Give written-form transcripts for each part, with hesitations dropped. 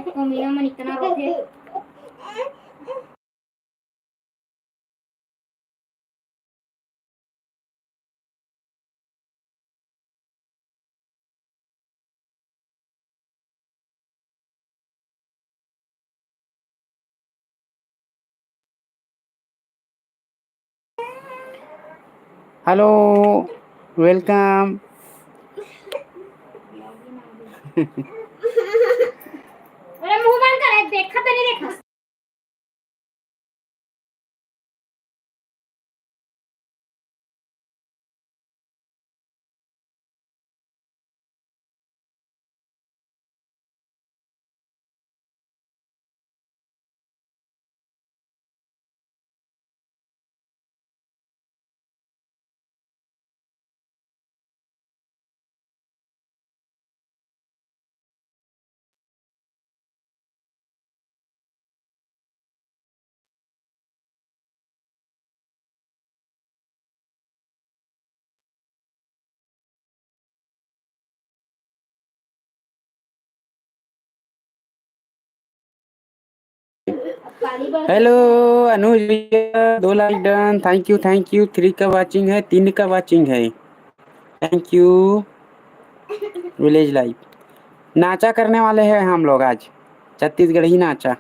उम्मीदों में इतना रोते। Hello, welcome. अरे मुंह बंद कर, देखा तो नहीं देखा। हेलो अनुज भैया, 2 लाइक डन। Thank you. 3 का वाचिंग है, 3 का वाचिंग है। Thank you. विलेज लाइफ नाचा करने वाले हैं हम लोग आज, छत्तीसगढ़ी नाचा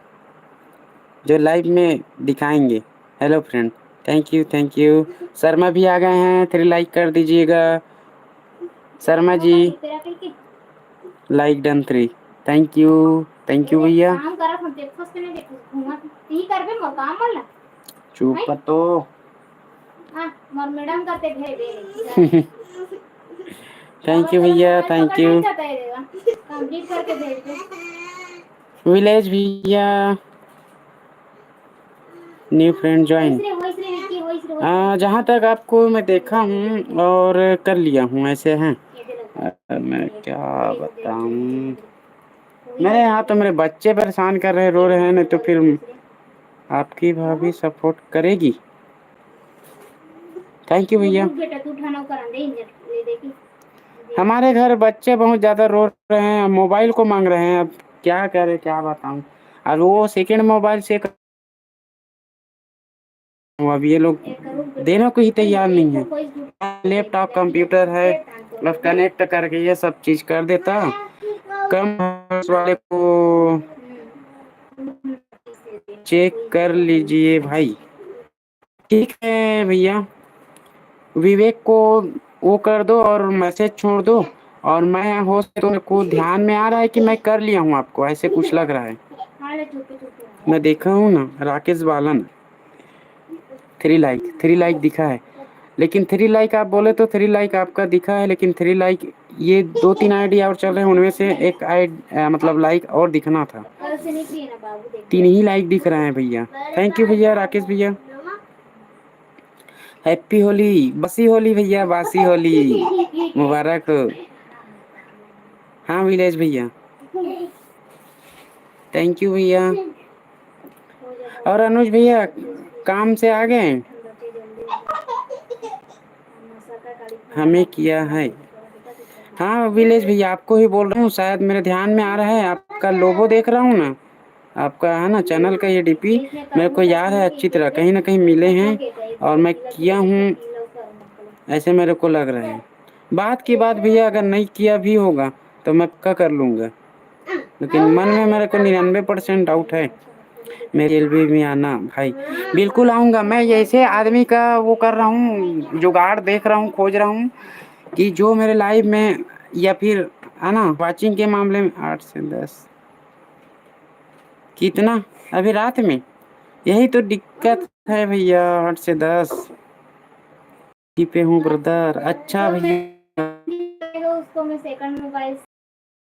जो लाइव में दिखाएंगे। Hello friend, thank you. Sharma भी आ गए हैं, 3 लाइक कर दीजिएगा Sharma ji. Like done 3। Thank you भैया। चुप तो। मैडम करते थैंक यू भैया, थैंक यू। कंप्लीट करके भेज दे। विलेज भैया, न्यू फ्रेंड ज्वाइन। जहाँ तक आपको मैं देखा हूँ और कर लिया हूँ, ऐसे हैं। मैं क्या बताऊँ, मेरे यहाँ तो मेरे बच्चे परेशान कर रहे, रो रहे हैं, नहीं तो फिर आपकी भाभी सपोर्ट करेगी। थैंक यू भैया। हमारे घर बच्चे बहुत ज़्यादा रो रहे हैं, मोबाइल को मांग रहे हैं। अब क्या करें, क्या बताऊँ। और वो सेकंड मोबाइल से अब ये लोग देने को ही तैयार नहीं है। लैपटॉप कंप्यूटर है, बस कनेक्ट करके ये सब चीज कर देता। कम वाले को चेक कर लीजिए भाई। ठीक है भैया, विवेक को वो कर दो और मैसेज छोड़ दो। और मैं हो तो मेरे को ध्यान में आ रहा है कि मैं कर लिया हूँ, आपको ऐसे कुछ लग रहा है। मैं देखा हूँ ना, राकेश बालन 3 लाइक दिखा है। लेकिन 3 लाइक आप बोले तो 3 लाइक आपका दिखा है, लेकिन 3 लाइक ये 2-3 आईडी और चल रहे हैं, उनमें से एक मतलब लाइक और दिखना था। 3 ही लाइक दिख रहे हैं भैया। थैंक यू भैया, राकेश भैया। हैप्पी होली, बासी होली भैया, बासी होली मुबारक हो। हाँ विलेज भैया, थैंक यू भैया। और अनुज भैया काम से आ गए? हमें किया है। हाँ विलेज भैया, आपको ही बोल रहा हूँ, शायद मेरे ध्यान में आ रहा है। आपका लोगो देख रहा हूँ ना, आपका है ना चैनल का ये डीपी, मेरे को याद है अच्छी तरह, कहीं ना कहीं मिले हैं और मैं किया हूँ, ऐसे मेरे को लग रहा है। बात की बात भैया, अगर नहीं किया भी होगा तो मैं पक्का कर लूँगा, लेकिन मन में मेरे को 99% डाउट है। मेरी एलबी में आना भाई, बिल्कुल आऊँगा। मैं ऐसे आदमी का वो कर रहा हूँ, जुगाड़ देख रहा हूँ, खोज रहा हूँ कि जो मेरे लाइव में या फिर है ना वाचिंग के मामले में 8 से 10 कितना अभी रात में, यही तो दिक्कत है भैया। 8 से 10 की पे हूँ ब्रदर। अच्छा भैया, उसको मैं सेकंड मोबाइल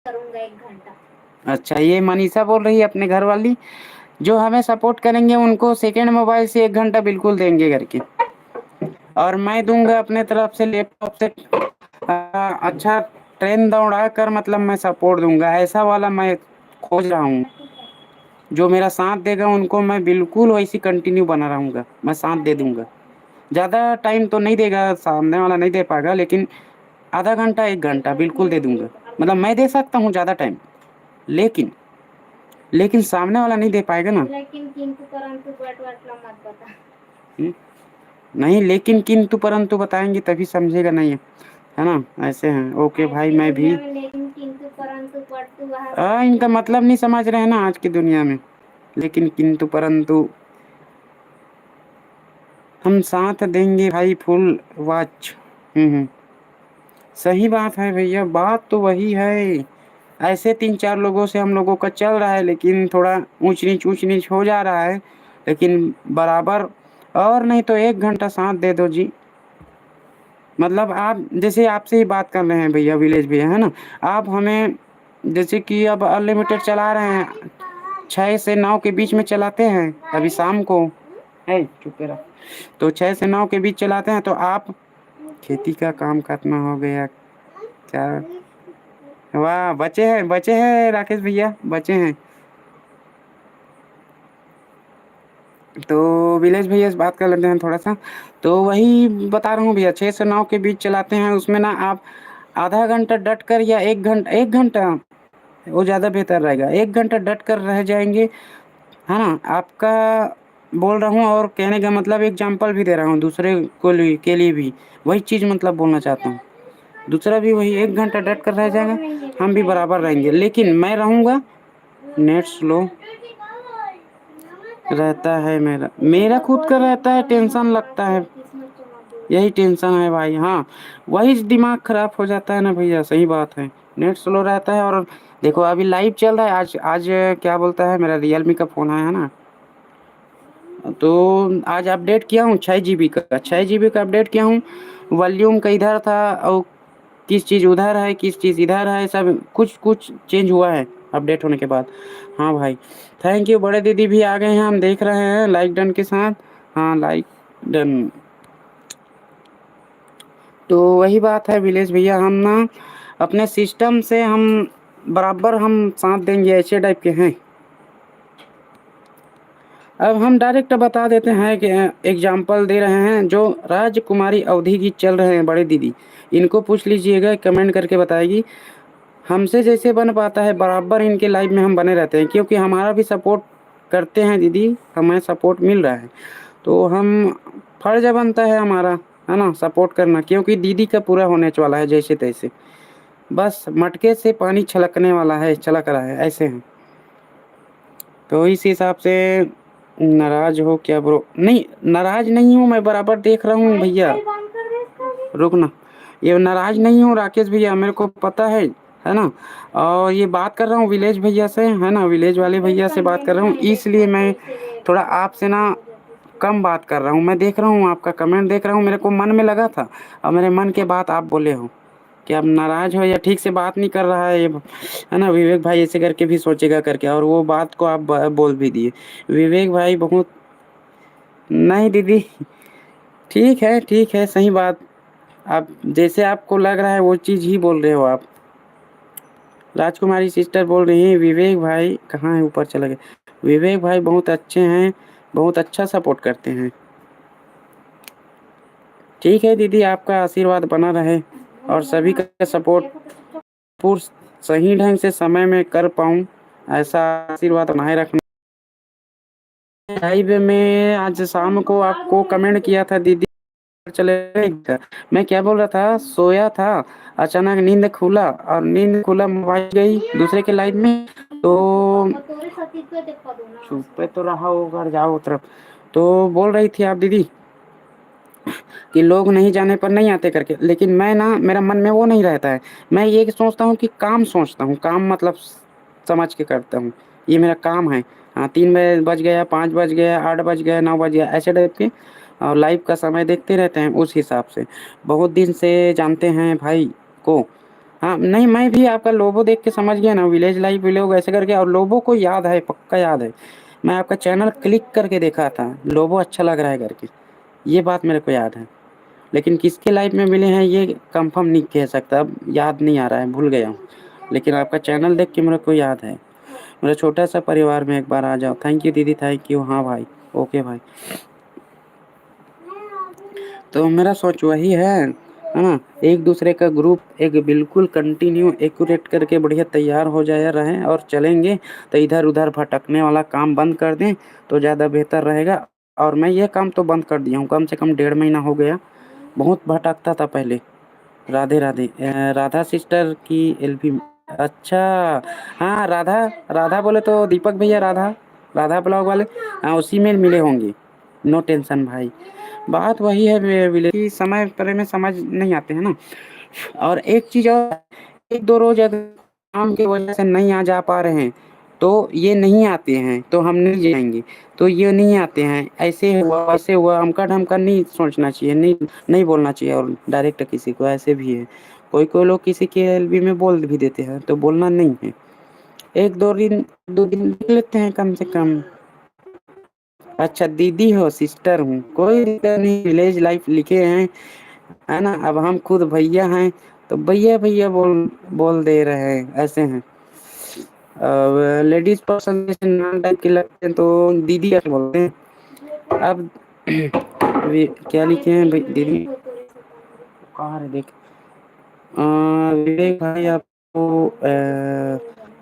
करूंगा 1 घंटा। अच्छा, ये मनीषा बोल रही है अपने घर वाली, जो हमें सपोर्ट करेंगे उनको सेकंड मोबाइल से 1 घंटा बिल्कुल देंगे करके। और मैं दूंगा अपने तरफ से लैपटॉप से अच्छा ट्रेन दौड़ा कर, मतलब मैं सपोर्ट दूंगा। ऐसा वाला मैं खोज रहा हूँ, जो मेरा साथ देगा उनको मैं बिल्कुल वैसी कंटिन्यू बना रहूँगा, मैं साथ दे दूंगा। ज़्यादा टाइम तो नहीं देगा, सामने वाला नहीं दे पाएगा, लेकिन आधा घंटा 1 घंटा बिल्कुल दे दूंगा। मतलब मैं दे सकता हूँ ज़्यादा टाइम, लेकिन लेकिन सामने वाला नहीं दे पाएगा ना। लेकिन किंतु परंतु बट वटला मत बता। नहीं, लेकिन किंतु परंतु बताएंगे तभी समझेगा नहीं, है ना, ऐसे हैं। ओके भाई, मैं भी लेकिन किंतु परंतु बट तू इनका मतलब नहीं समझ रहे हैं ना आज की दुनिया में। लेकिन किंतु परंतु हम साथ देंगे भाई फुल वॉच। सही बात है भैया, बात तो वही है। ऐसे 3-4 लोगों से हम लोगों का चल रहा है, लेकिन थोड़ा ऊंच नीच हो जा रहा है, लेकिन बराबर। और नहीं तो 1 घंटा साथ दे दो जी। मतलब आप जैसे आपसे ही बात कर रहे हैं भैया, विलेज भैया, है ना। आप हमें जैसे कि अब अनलिमिटेड चला रहे हैं, 6 से 9 के बीच में चलाते हैं अभी शाम को। है चुप रहा। तो 6 से 9 के बीच चलाते हैं, तो आप खेती का काम खत्म हो गया क्या? वाह, बचे हैं राकेश भैया, बचे हैं। तो विलेज भैया से बात कर लेते हैं थोड़ा सा। तो वही बता रहा हूँ भैया, 6 से 9 के बीच चलाते हैं, उसमें ना आप आधा घंटा डट कर या 1 घंटा वो ज़्यादा बेहतर रहेगा। 1 घंटा डट कर रह जाएंगे, है ना। आपका बोल रहा हूँ, और कहने का मतलब एग्जाम्पल भी दे रहा हूँ दूसरे को के लिए भी वही चीज़ मतलब बोलना चाहता हूँ। दूसरा भी वही 1 घंटा डट कर रह जाएगा, हम भी बराबर रहेंगे। लेकिन मैं रहूँगा, नेट स्लो रहता है मेरा मेरा खुद का रहता है, टेंशन लगता है, यही टेंशन है भाई। हाँ, वही दिमाग खराब हो जाता है ना भैया, सही बात है। नेट स्लो रहता है, और देखो अभी लाइव चल रहा है। आज क्या बोलता है, मेरा रियलमी का फ़ोन आया है ना, तो आज अपडेट किया हूँ 6 GB का, 6 GB का अपडेट किया हूँ। वॉल्यूम का इधर था, और किस चीज़ उधर है, किस चीज़ इधर है, सब कुछ कुछ चेंज हुआ है अपडेट होने के बाद। हाँ भाई, थैंक यू। बड़े दीदी भी आ गए हैं, हम देख रहे हैं लाइक डन के साथ। हाँ, लाइक डन। तो वही बात है विलेज भैया, हम ना अपने सिस्टम से हम बराबर हम साथ देंगे, ऐसे टाइप के हैं। अब हम डायरेक्ट बता देते हैं कि एग्जाम्पल दे रहे हैं, जो राजकुमारी अवधि गीत चल रहे हैं बड़े दीदी, इनको पूछ लीजिएगा, कमेंट करके बताएगी। हमसे जैसे बन पाता है बराबर इनके लाइव में हम बने रहते हैं, क्योंकि हमारा भी सपोर्ट करते हैं दीदी, हमें सपोर्ट मिल रहा है, तो हम फर्ज बनता है हमारा, है ना, सपोर्ट करना। क्योंकि दीदी का पूरा होने वाला है जैसे तैसे, बस मटके से पानी छलकने वाला है, छलक रहा है, ऐसे हैं। तो इस हिसाब से नाराज हो क्या ब्रो? नहीं, नाराज नहीं हूँ मैं, बराबर देख रहा हूँ भैया। रुक ना, ये नाराज नहीं हूँ राकेश भैया, मेरे को पता है ना। और ये बात कर रहा हूँ विलेज भैया से, है ना, विलेज वाले भैया से बात कर रहा हूँ, इसलिए मैं थोड़ा आपसे ना कम बात कर रहा हूँ। मैं देख रहा हूँ आपका कमेंट, देख रहा हूँ, मेरे को मन में लगा था, और मेरे मन के बात आप बोले हो कि आप नाराज हो या ठीक से बात नहीं कर रहा है ये, है ना। विवेक भाई ऐसे करके भी सोचेगा करके, और वो बात को आप बोल भी दिए। विवेक भाई बहुत, नहीं दीदी, ठीक है, सही बात। आप जैसे आपको लग रहा है वो चीज़ ही बोल रहे हो आप। राजकुमारी सिस्टर बोल रही हैं विवेक भाई कहाँ है, ऊपर चले गए। विवेक भाई बहुत अच्छे हैं, बहुत अच्छा सपोर्ट करते हैं। ठीक है दीदी, आपका आशीर्वाद बना रहे, और सभी का सपोर्ट पूर्ण सही ढंग से समय में कर पाऊँ, ऐसा आशीर्वाद बनाए रखना। लाइव में आज शाम को आपको कमेंट किया था दीदी, चले गए। मैं क्या बोल रहा था, सोया था, अचानक नींद खुला, और नींद खुला मोबाइल गई दूसरे के लाइव में, तो चुप पे तो रहा हो, घर जाओ तरफ। तो बोल रही थी आप दीदी कि लोग नहीं जाने पर नहीं आते करके, लेकिन मैं ना, मेरा मन में वो नहीं रहता है। मैं ये सोचता हूँ कि काम सोचता हूँ, काम मतलब समझ के करता हूँ, ये मेरा काम है। हाँ, 3 बज गया, 5 बज गया, 8 बज गया, 9 बज गया, ऐसे टाइप के, और लाइव का समय देखते रहते हैं उस हिसाब से। बहुत दिन से जानते हैं भाई को। हाँ, नहीं, मैं भी आपका लोगो देख के समझ गया ना, विलेज लाइव व्लॉग ऐसे करके, और लोगों को याद है, पक्का याद है। मैं आपका चैनल क्लिक करके देखा था, लोगो अच्छा लग रहा है करके, ये बात मेरे को याद है। लेकिन किसके लाइफ में मिले हैं ये कंफर्म नहीं कह सकता, अब याद नहीं आ रहा है, भूल गया हूँ। लेकिन आपका चैनल देख के मेरे को याद है। मेरा छोटा सा परिवार में एक बार आ जाओ। थैंक यू दीदी, थैंक यू। हाँ भाई, ओके भाई। तो मेरा सोच वही है, है ना, एक दूसरे का ग्रुप एक बिल्कुल कंटिन्यू एक्यूरेट करके बढ़िया तैयार हो जाया रहे और चलेंगे, तो इधर उधर भटकने वाला काम बंद कर दें तो ज़्यादा बेहतर रहेगा। और मैं ये काम तो बंद कर दिया हूँ, कम से कम 1.5 महीना हो गया, बहुत भटकता था पहले। राधे राधे। राधा सिस्टर की एलपी। अच्छा, हाँ राधा, राधा बोले तो दीपक भैया, राधा राधा ब्लॉग वाले, हाँ उसी में मिले होंगे। नो टेंशन भाई, बात वही है विलेज की, समय पर में समझ नहीं आते हैं ना। और एक चीज और, एक दो रोज अगर काम की वजह से नहीं आ जा पा रहे हैं तो ये नहीं आते हैं तो हम नहीं जाएंगे, तो ये नहीं आते हैं, ऐसे हुआ वैसे हुआ, हमका ढमका नहीं सोचना चाहिए, नहीं नहीं बोलना चाहिए। और डायरेक्ट किसी को ऐसे भी है, कोई कोई लोग किसी के एलबी में बोल भी देते हैं, तो बोलना नहीं है। एक दो दिन देख लेते हैं कम से कम। अच्छा दीदी हो, सिस्टर हूँ, कोई दिक्कत नहीं, विलेज लाइफ लिखे हैं, है ना। अब हम खुद भैया हैं तो भैया भैया बोल दे रहे हैं, ऐसे हैं। अब लेडीज पर्सन जैसे नाम टाइप के लगते हैं तो दीदी ऐसे बोलते हैं। अब क्या लिखे हैं भाई दीदी, कहाँ है देख। विवेक भाई आपको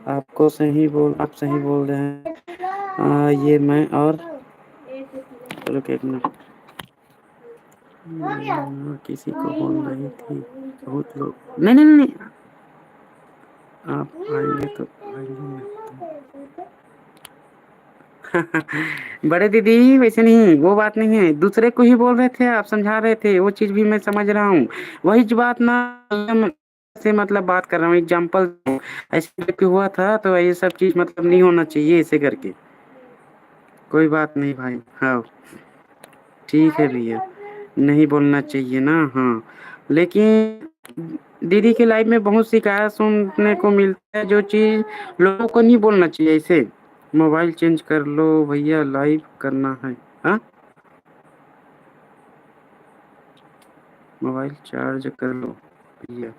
आपको सही बोल, आप सही बोल रहे हैं। ये मैं और चलो एक मिनट, किसी को बोल रही थी, बहुत लोग, नहीं नहीं नहीं, आप आएंगे तो आएंगे। बड़े दीदी वैसे नहीं, वो बात नहीं है, दूसरे को ही बोल रहे थे, आप समझा रहे थे, वो चीज भी मैं समझ रहा हूँ, वही बात ना, से मतलब बात कर रहा हूँ, एग्जाम्पल ऐसे करके हुआ था, तो ये सब चीज मतलब नहीं होना चाहिए ऐसे करके। कोई बात नहीं भाई, हाँ ठीक है भैया, नहीं बोलना चाहिए ना, हाँ। लेकिन दीदी की लाइफ में बहुत शिकायत सुनने को मिलता है, जो चीज लोगों को नहीं बोलना चाहिए ऐसे। मोबाइल चेंज कर लो भैया, लाइव करना है, हाँ मोबाइल चार्ज कर लो भैया,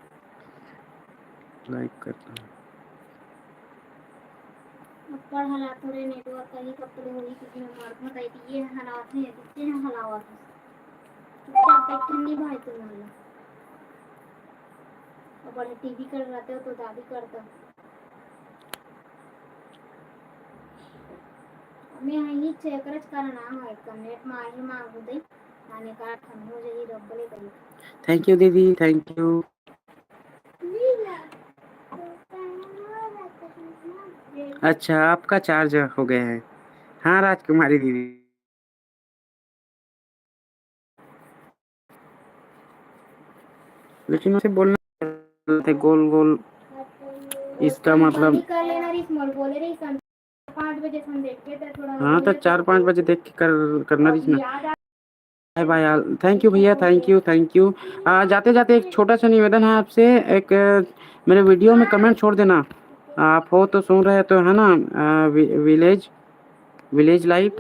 लाइव करना है। ऊपर हालात हो रहे नेटवर्क कहीं कपड़े हो रही किसी में मार बताई थी, ये हालात हैं, कितने हैं हालात, चुपचाप बैठ नहीं भाई तुम्हारा। और बड़े टीवी कर रहते हो तो दादी करता, मैं ही चेकरच करना है, कनेक्ट में आई मांगू दे आने का खन हो जाई रब्बले करी। थैंक यू दीदी, थैंक यू। अच्छा आपका चार्ज हो गया है, हाँ राजकुमारी दीदी। लेकिन उसे बोलना थे गोल गोल, इसका मतलब कर लेना रही स्मॉल बोले रही 5 बजे हम देख के थोड़ा, हाँ तो 4-5 बजे देख के करना रही ना। बाय बाय, थैंक यू भैया, थैंक यू थैंक यू। जाते जाते एक छोटा सा निवेदन है आपसे, एक मेरे वीडियो में कमेंट छोड़ देना, आप हो तो सुन रहे तो है ना, विलेज विलेज लाइफ।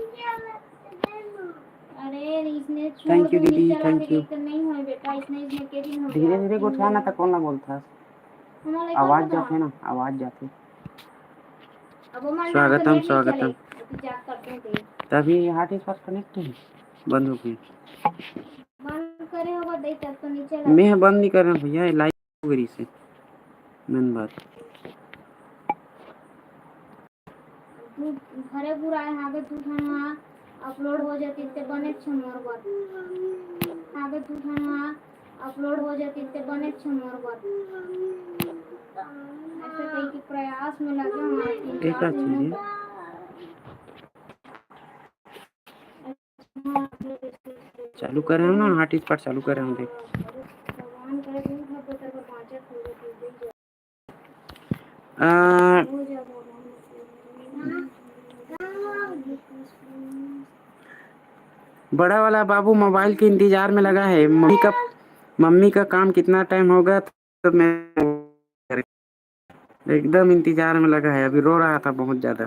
अरे इसने थैंक यू दीदी, थैंक यू। नहीं है बेटा, इसने इसमें के दिन हो धीरे धीरे उठाना था, कौन ना बोलता, आवाज जाते ना, आवाज जाती। स्वागतम स्वागतम, तभी हार्ट इस पास कनेक्ट है, बंद हो गई। बंद करे होगा देख तब तो नीचे मैं बंद नहीं कर रहा भैया, लाइव हो गई से मेन बात। तू घरे पूरा आगे तू थाना अपलोड हो जाती ते बने छ मोर बात, आगे तू थाना अपलोड हो जाती ते बने छ मोर बात, ऐसे कई के प्रयास में लगे हमारे एक चीज चालू कर रहे हो ना, हार्ट स्पॉट चालू कर रहे हो, देख भगवान करे तू सब तेरे को पांच बड़ा वाला बाबू मोबाइल के इंतजार में लगा है, मम्मी का काम कितना टाइम होगा, तो मैं एकदम इंतजार में लगा है, अभी रो रहा था बहुत ज्यादा।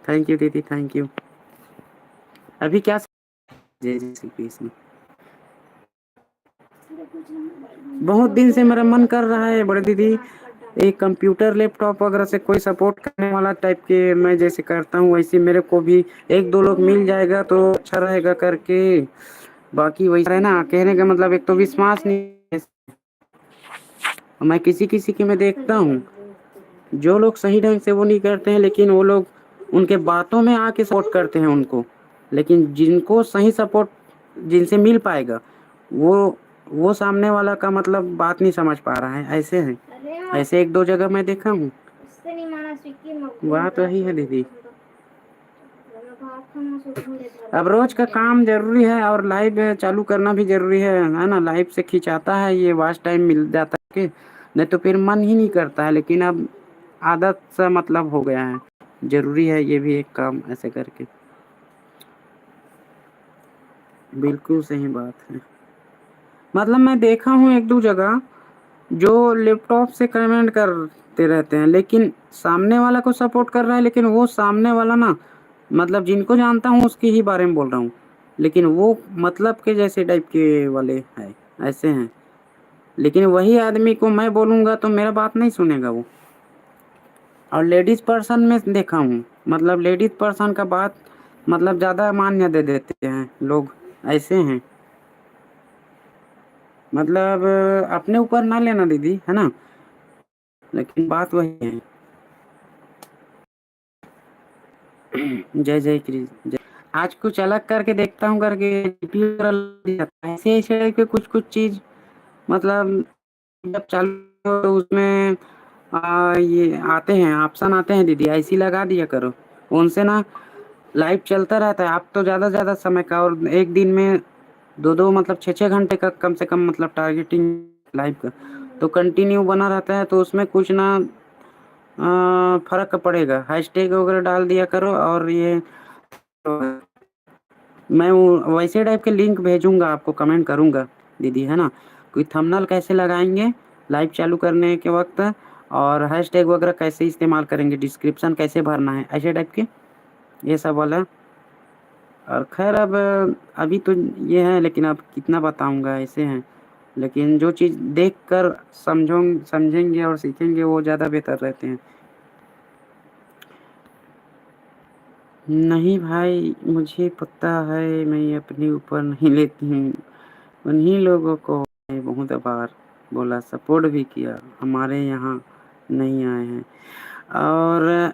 थैंक यू दीदी, थैंक यू। अभी क्या जय श्री कृष्ण, बहुत दिन से मेरा मन कर रहा है बड़े दीदी, एक कंप्यूटर लैपटॉप वगैरह से कोई सपोर्ट करने वाला टाइप के, मैं जैसे करता हूँ वैसे मेरे को भी एक दो लोग मिल जाएगा तो अच्छा रहेगा करके, बाकी वही है ना, कहने का मतलब एक तो विश्वास नहीं है। मैं किसी किसी की मैं देखता हूँ, जो लोग सही ढंग से वो नहीं करते हैं, लेकिन वो लोग उनके बातों में आके सपोर्ट करते हैं उनको। लेकिन जिनको सही सपोर्ट जिनसे मिल पाएगा, वो सामने वाला का मतलब बात नहीं समझ पा रहा है। ऐसे है, ऐसे एक दो जगह मैं देखा हूँ। बात वही है दीदी। अब रोज का काम जरूरी है और लाइव चालू करना भी जरूरी है ना। लाइव से खिंचाता है, ये वॉच टाइम मिल जाता है कि नहीं तो फिर मन ही नहीं करता है। लेकिन अब आदत सा मतलब हो गया है, जरूरी है ये भी एक काम ऐसे करके। बिल्कुल सही बात है। मतलब मैं देखा हूँ एक दो जगह, जो लैपटॉप से कमेंट करते रहते हैं, लेकिन सामने वाला को सपोर्ट कर रहा है, लेकिन वो सामने वाला ना, मतलब जिनको जानता हूँ उसके ही बारे में बोल रहा हूँ, लेकिन वो मतलब के जैसे टाइप के वाले हैं, ऐसे हैं। लेकिन वही आदमी को मैं बोलूँगा तो मेरा बात नहीं सुनेगा वो। और लेडीज पर्सन में देखा हूँ, मतलब लेडीज पर्सन का बात मतलब ज़्यादा मान्य दे देते हैं लोग, ऐसे हैं। मतलब अपने ऊपर ना लेना दीदी, है ना, लेकिन बात वही है। जय जय कृष्ण जय। आज कुछ अलग करके देखता हूँ करके ऐसे ऐसे के कुछ कुछ चीज, मतलब जब चालू हो तो उसमें ये आते हैं ऑप्शन आते हैं दीदी, ऐसी लगा दिया करो। उनसे ना लाइव चलता रहता है। आप तो ज़्यादा से ज़्यादा समय का, और एक दिन में दो दो मतलब 6-6 घंटे का कम से कम मतलब टारगेटिंग लाइव का, तो कंटिन्यू बना रहता है। तो उसमें कुछ ना फर्क पड़ेगा। हैशटैग वगैरह डाल दिया करो। और ये मैं वैसे टाइप के लिंक भेजूंगा आपको, कमेंट करूंगा दीदी, है ना। कोई थंबनेल कैसे लगाएंगे लाइव चालू करने के वक्त, और हैशटैग वगैरह कैसे इस्तेमाल करेंगे, डिस्क्रिप्शन कैसे भरना है, ऐसे टाइप के ये सब वाला। और खैर अब अभी तो ये है, लेकिन अब कितना बताऊंगा, ऐसे हैं। लेकिन जो चीज़ देख कर समझेंगे और सीखेंगे वो ज़्यादा बेहतर रहते हैं। नहीं भाई, मुझे पता है, मैं अपने ऊपर नहीं लेती हूँ। उन्हीं लोगों को मैंने बहुत बार बोला, सपोर्ट भी किया, हमारे यहाँ नहीं आए हैं। और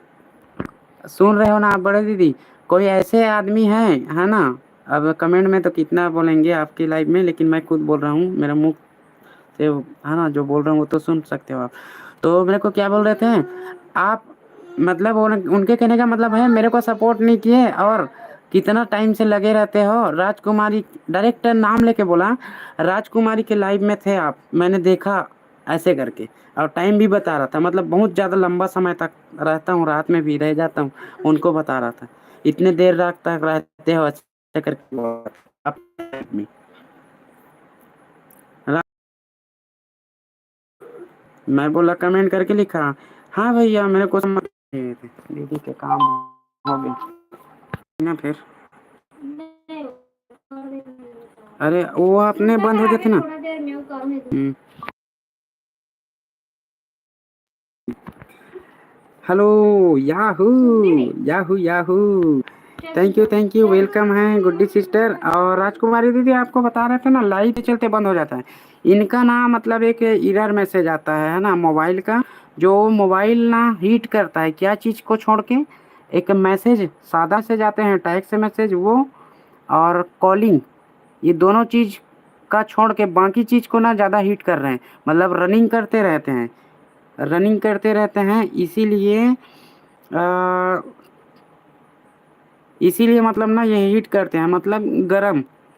सुन रहे हो ना आप बड़े दीदी, कोई ऐसे आदमी है ना। अब कमेंट में तो कितना बोलेंगे आपकी लाइव में, लेकिन मैं खुद बोल रहा हूँ, मेरा मुंह से है ना, जो बोल रहा हूँ वो तो सुन सकते हो आप। तो मेरे को क्या बोल रहे थे आप, मतलब उनके कहने का मतलब है मेरे को सपोर्ट नहीं किए, और कितना टाइम से लगे रहते हो। राजकुमारी डायरेक्ट नाम लेके बोला, राजकुमारी के लाइव में थे आप, मैंने देखा, ऐसे करके। और टाइम भी बता रहा था, मतलब बहुत ज़्यादा लंबा समय तक रहता हूँ, रात में भी रह जाता हूँ, उनको बता रहा था। इतने देर रात तक रहते हो ऐसे करके आप। मैं बोला, कमेंट करके लिखा, हाँ भैया मेरे को समझ दीदी के काम हो गया ना फिर। अरे वो अपने बंद हो जाते ना। Hello, Yahoo Yahoo Yahoo. Thank you, welcome है गुड्डी सिस्टर। और राजकुमारी दीदी, आपको बता रहे थे ना, लाइट के चलते बंद हो जाता है इनका ना, मतलब एक एरर मैसेज आता है ना मोबाइल का। जो मोबाइल ना हीट करता है क्या चीज़ को छोड़ के, एक मैसेज सादा से जाते हैं, टैक्स मैसेज वो, और कॉलिंग, ये दोनों चीज़ का छोड़ के बाकी चीज़ को ना ज़्यादा हीट कर रहे हैं। मतलब रनिंग करते रहते हैं, इसीलिए मतलब ना ये हीट करते हैं, मतलब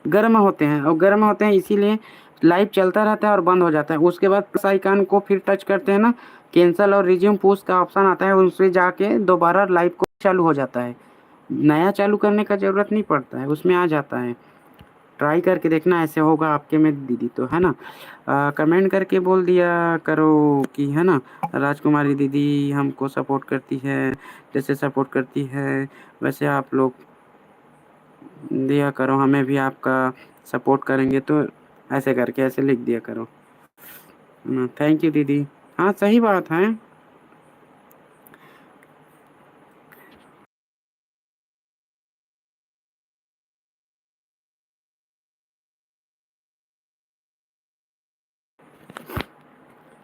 गर्म होते हैं, और गर्म होते हैं इसीलिए लाइव चलता रहता है और बंद हो जाता है। उसके बाद प्लस आइकन को फिर टच करते हैं ना, कैंसल और रिज्यूम पुश का ऑप्शन आता है, उससे जाके दोबारा लाइव को चालू हो जाता है। नया चालू करने का ज़रूरत नहीं पड़ता है, उसमें आ जाता है। ट्राई करके देखना, ऐसे होगा आपके में दीदी, तो है ना। कमेंट करके बोल दिया करो कि, है ना, राजकुमारी दीदी हमको सपोर्ट करती है, जैसे सपोर्ट करती है वैसे आप लोग दिया करो, हमें भी आपका सपोर्ट करेंगे, तो ऐसे करके ऐसे लिख दिया करो। थैंक यू दीदी। हाँ सही बात है।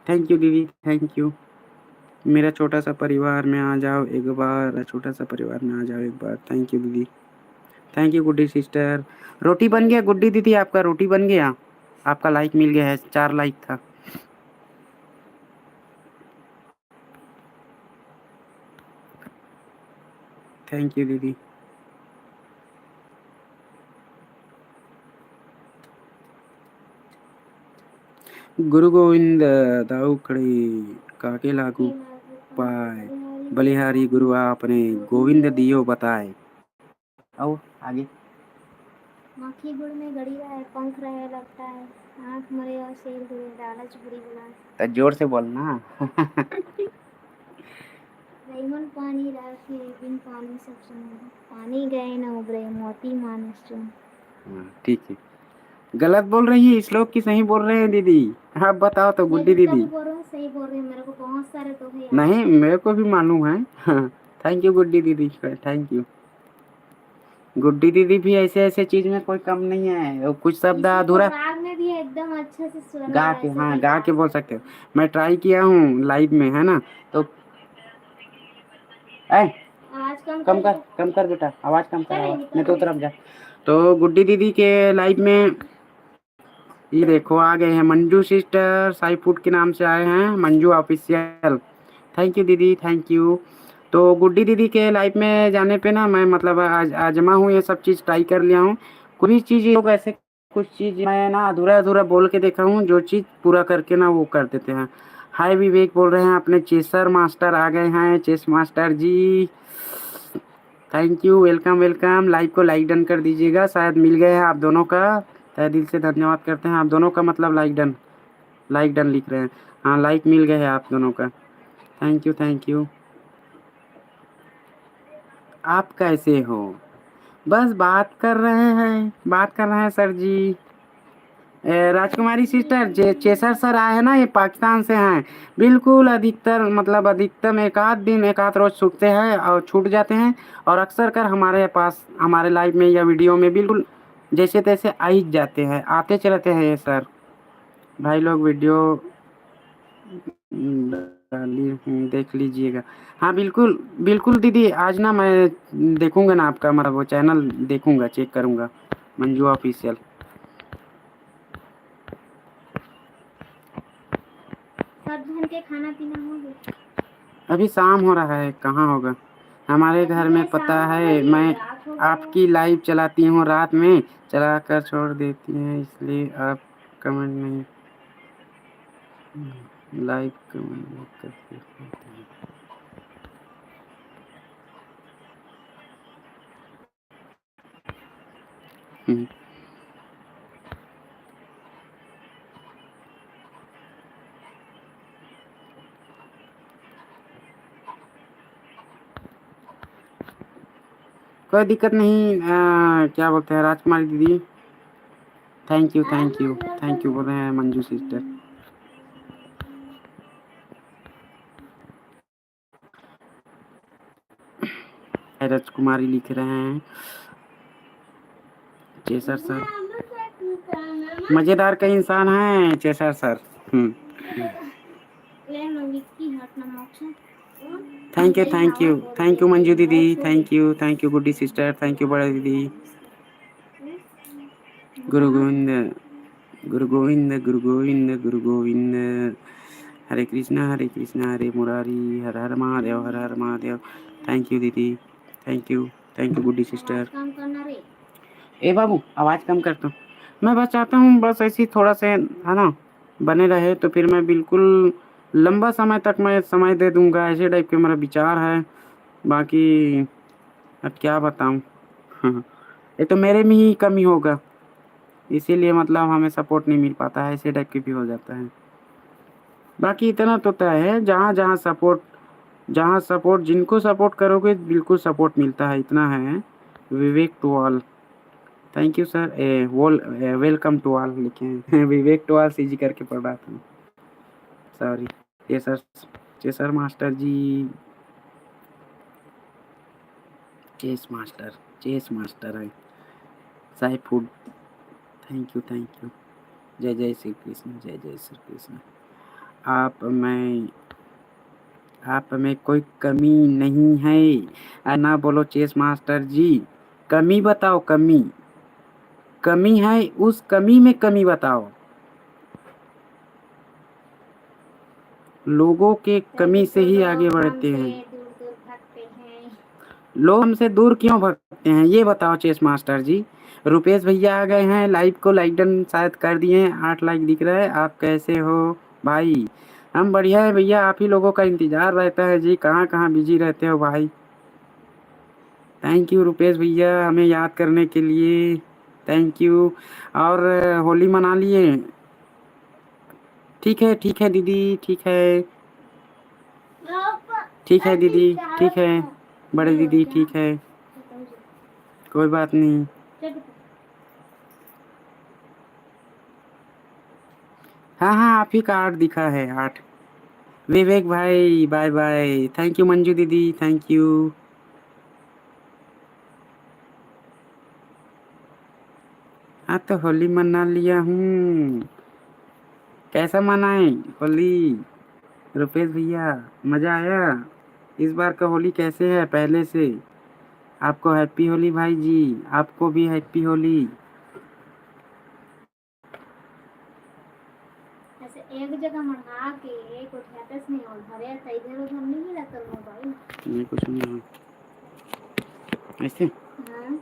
थैंक यू दीदी, थैंक यू। मेरा छोटा सा परिवार में आ जाओ एक बार, छोटा सा परिवार में आ जाओ एक बार। थैंक यू दीदी, थैंक यू गुड्डी सिस्टर। रोटी बन गया गुड्डी दीदी, आपका रोटी बन गया, आपका लाइक मिल गया है, 4 लाइक था। थैंक यू दीदी। गुरु गोविंद दाऊ खड़ी काके लागू पाए, बलिहारी गुरु आपने गोविंद दियो बताए। और आगे माखी गुड़ में गड़ी रहे, पंख रहे लगता है, आँख मरे और शेर हुए, लालच बुरी बनाए। तो जोर से बोलना। रईमन पानी राखे बिन पानी सब सुने, पानी गए न उबरे मोती मानस चुन। ठीक है, गलत बोल रही है श्लोक की सही बोल रहे हैं दीदी, आप बताओ तो गुड्डी जितना दीदी। भी बोल रहे हैं सही बोल रहे हैं, मेरे को बहुत सारे तो है याद। नहीं मेरे को भी मालूम है। थैंक यू गुड्डी दीदी, थैंक यू। गुड्डी दीदी भी ऐसे ऐसे चीज में कोई कम नहीं है, और कुछ शब्द किसी को अधूरा राग में भी एकदम अच्छे से स्वर गा वाला के, ऐसे हाँ भी गा गा के बोल सकते सकते हो। मैं ट्राई किया हूँ लाइव में, है ना, तो आवाज कम कर बेटा, आवाज कम कर, आवाज कर नहीं तो तरफ जा। तो गुड्डी दीदी के लाइव में ये देखो आ गए हैं मंजू सिस्टर, साई फूड के नाम से आए हैं, मंजू ऑफिशियल। थैंक यू दीदी, थैंक यू। तो गुड्डी दीदी के लाइव में जाने पे ना मैं मतलब आजमा हूँ, ये सब चीज़ ट्राई कर लिया हूँ। कोई चीज़ लोग ऐसे कुछ चीज़ मैं ना अधूरा अधूरा बोल के देखा हूँ, जो चीज़ पूरा करके ना वो कर देते हैं। हाय विवेक बोल रहे हैं, अपने चेसर मास्टर आ गए हैं, chess master ji thank you, welcome welcome. Live को लाइक डन कर दीजिएगा, शायद मिल गया है आप दोनों का, तहे दिल से धन्यवाद करते हैं आप दोनों का, मतलब लाइक डन लिख रहे हैं, हाँ लाइक मिल गया है आप दोनों का, थैंक यू थैंक यू। आप कैसे हो? बस बात कर रहे हैं सर जी। राजकुमारी सिस्टर, चेसर सर आए हैं ना, ये पाकिस्तान से हैं। बिल्कुल अधिकतर मतलब अधिकतम एक आध दिन एक आध रोज छूटते हैं और छूट जाते हैं, और अक्सर कर हमारे पास हमारे लाइव में या वीडियो में बिल्कुल जैसे तैसे आ ही जाते हैं, आते चलते हैं ये सर। भाई लोग वीडियो डाली देख लीजिएगा। हाँ बिल्कुल बिल्कुल दीदी, आज ना मैं देखूंगा ना आपका मतलब वो चैनल देखूंगा, चेक करूंगा, मंजू ऑफिशियल। सब धन के खाना पीना हो गया? अभी शाम हो रहा है, कहाँ होगा हमारे घर में, पता है मैं आपकी लाइव चलाती हूँ रात में, चला कर छोड़ देती हैं, इसलिए आप कमेंट नहीं, लाइव कमेंट नहीं करते। कोई दिक्कत नहीं, क्या बोलते हैं राजकुमारी दीदी, थैंक यू बोल रहे हैं मंजू सिस्टर। राजकुमारी लिख रहे हैं, चेसर सर मजेदार का इंसान है chaser sir. Thank you Manju दीदी, thank you Guddi sister, thank you बड़ा दीदी। गुरु गोविंद गुरु गोविंद गुरु गोविंद गुरु गोविंद, हरे कृष्णा हरे मुरारी, हर हर महादेव हर हर महादेव। थैंक यू दीदी, थैंक यू गुड्डी सिस्टर। ए बाबू आवाज़ कम कर दो। मैं बस चाहता हूँ बस ऐसी थोड़ा से है ना बने रहे, तो फिर मैं बिल्कुल लंबा समय तक मैं समय दे दूंगा, ऐसे टाइप के मेरा विचार है। बाकी अब क्या बताऊँ। ये तो मेरे में ही कमी होगा, इसीलिए मतलब हमें सपोर्ट नहीं मिल पाता है, ऐसे टाइप के भी हो जाता है। बाकी इतना तो तय है, जहाँ सपोर्ट जिनको सपोर्ट करोगे बिल्कुल सपोर्ट मिलता है, इतना है। Vivek to all, thank you sir, welcome to all लिखे हैं। विवेक टू ऑल सीजी करके पढ़ रहा था, सॉरी। ये सर मास्टर जी, चेस मास्टर है साई फूड, थैंक यू जय जय श्री कृष्ण, जय जय श्री कृष्ण। आप में कोई कमी नहीं है। ना बोलो चेस मास्टर जी, कमी बताओ, कमी है, उस कमी में कमी बताओ। लोगों के कमी से ही आगे बढ़ते हैं। दूर दूर भागते हैं। लोग हमसे दूर क्यों भगते हैं ये बताओ चेस मास्टर जी। रुपेश भैया आ गए हैं, लाइव को लाइक डन शायद कर दिए हैं, 8 लाइक दिख रहा है। आप कैसे हो भाई? हम बढ़िया है भैया, आप ही लोगों का इंतजार रहता है जी। कहाँ कहाँ बिजी रहते हो भाई। थैंक यू रुपेश भैया हमें याद करने के लिए, थैंक यू। और होली मना लिए? ठीक है दीदी, ठीक है दीदी, ठीक है बड़े दीदी, ठीक है, कोई बात नहीं। हाँ आप ही का 8 दिखा है, 8। विवेक भाई bye bye, thank you Manju दीदी, थैंक यू। हाँ तो होली मना लिया हूँ। कैसा मनाए होली रुपेश भैया? मजा आया? इस बार का होली कैसे है पहले से? आपको हैप्पी होली भाई जी, आपको भी हैप्पी होली। ऐसे एक जगह मना के एक उठाते नहीं और भरे तो इधर उधर नहीं लगता मोबाइल। नहीं कुछ नहीं ऐसे। हाँ